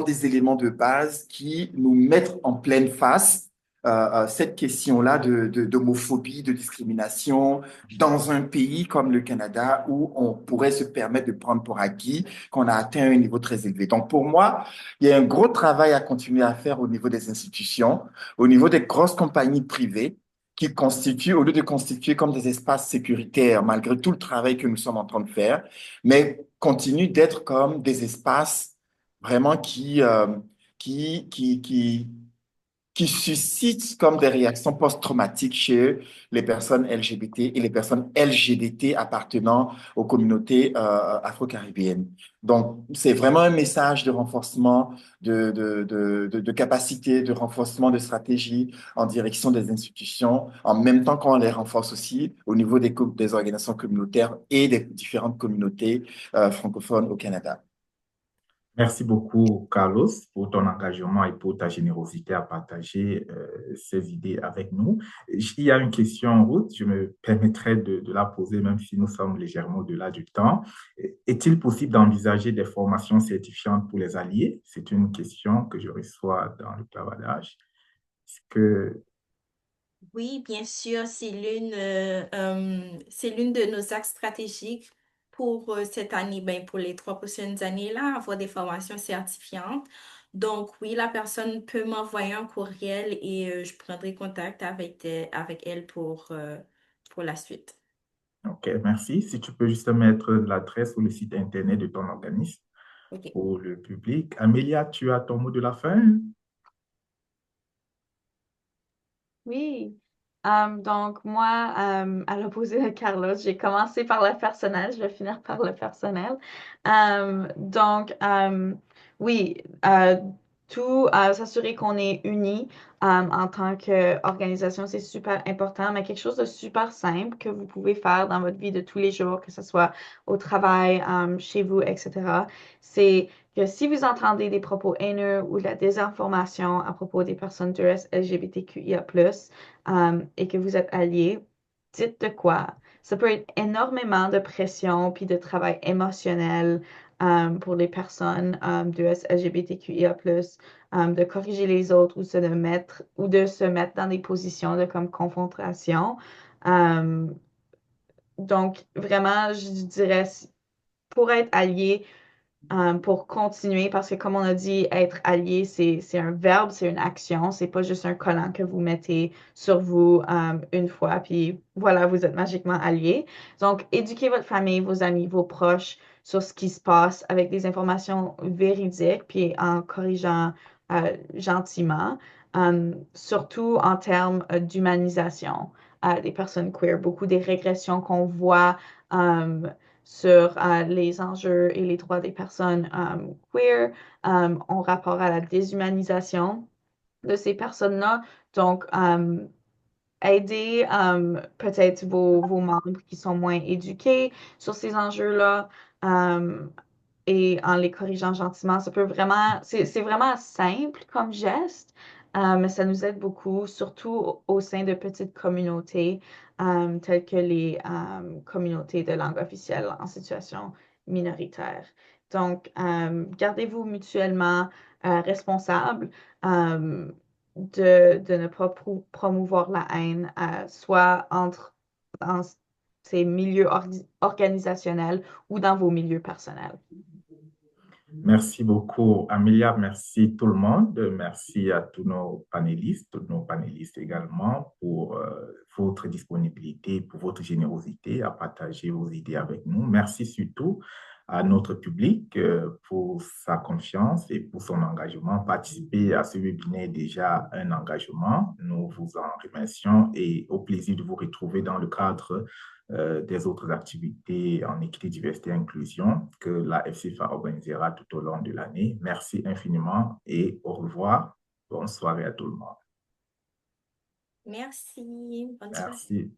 des éléments de base qui nous mettent en pleine face cette question-là d'homophobie, de discrimination dans un pays comme le Canada où on pourrait se permettre de prendre pour acquis qu'on a atteint un niveau très élevé. Donc, pour moi, il y a un gros travail à continuer à faire au niveau des institutions, au niveau des grosses compagnies privées qui constituent, au lieu de constituer comme des espaces sécuritaires, malgré tout le travail que nous sommes en train de faire, mais continuent d'être comme des espaces vraiment qui qui suscite comme des réactions post-traumatiques chez les personnes LGBT et les personnes LGBT appartenant aux communautés afro-caribéennes. Donc, c'est vraiment un message de renforcement de capacité, de renforcement de stratégie en direction des institutions, en même temps qu'on les renforce aussi au niveau des organisations communautaires et des différentes communautés francophones au Canada. Merci beaucoup, Carlos, pour ton engagement et pour ta générosité à partager ces idées avec nous. Il y a une question en route, je me permettrai de la poser, même si nous sommes légèrement au-delà du temps. Est-il possible d'envisager des formations certifiantes pour les alliés? C'est une question que je reçois dans le clavardage. Est-ce que Oui, bien sûr, c'est l'une de nos axes stratégiques pour cette année, ben, pour les 3 prochaines années-là, avoir des formations certifiantes. Donc, oui, la personne peut m'envoyer un courriel et je prendrai contact avec elle pour la suite. Ok, merci. Si tu peux juste mettre l'adresse ou le site Internet de ton organisme OK. pour le public. Amélia, tu as ton mot de la fin? Oui. Donc, moi, à l'opposé de Carlos, j'ai commencé par le personnel, je vais finir par le personnel. Donc, oui, tout, s'assurer qu'on est unis en tant qu'organisation, c'est super important, mais quelque chose de super simple que vous pouvez faire dans votre vie de tous les jours, que ce soit au travail, chez vous, etc., c'est que si vous entendez des propos haineux ou de la désinformation à propos des personnes trans LGBTQIA+, et que vous êtes alliés, dites de quoi. Ça peut être énormément de pression puis de travail émotionnel pour les personnes de LGBTQIA+, de corriger les autres ou de se mettre dans des positions de comme confrontation. Um, donc, vraiment, je dirais, pour être allié, pour continuer, parce que comme on a dit, être allié, c'est un verbe, c'est une action, c'est pas juste un collant que vous mettez sur vous une fois, puis voilà, vous êtes magiquement allié. Donc, éduquez votre famille, vos amis, vos proches sur ce qui se passe avec des informations véridiques, puis en corrigeant gentiment, surtout en termes d'humanisation des personnes queer. Beaucoup des régressions qu'on voit sur les enjeux et les droits des personnes queer en rapport à la déshumanisation de ces personnes-là. Donc, aider peut-être vos membres qui sont moins éduqués sur ces enjeux-là et en les corrigeant gentiment. Ça peut vraiment, c'est vraiment simple comme geste, mais ça nous aide beaucoup, surtout au sein de petites communautés telles que les communautés de langue officielle en situation minoritaire. Donc, gardez-vous mutuellement responsables. De ne pas promouvoir la haine, soit dans ces milieux organisationnels ou dans vos milieux personnels. Merci beaucoup, Amélia. Merci tout le monde. Merci à tous nos panélistes également pour votre disponibilité, pour votre générosité à partager vos idées avec nous. Merci surtout à notre public pour sa confiance et pour son engagement. Participer à ce webinaire est déjà un engagement. Nous vous en remercions et au plaisir de vous retrouver dans le cadre des autres activités en équité, diversité et inclusion que la FCFA organisera tout au long de l'année. Merci infiniment et au revoir. Bonne soirée à tout le monde. Merci. Bonne soirée. Merci.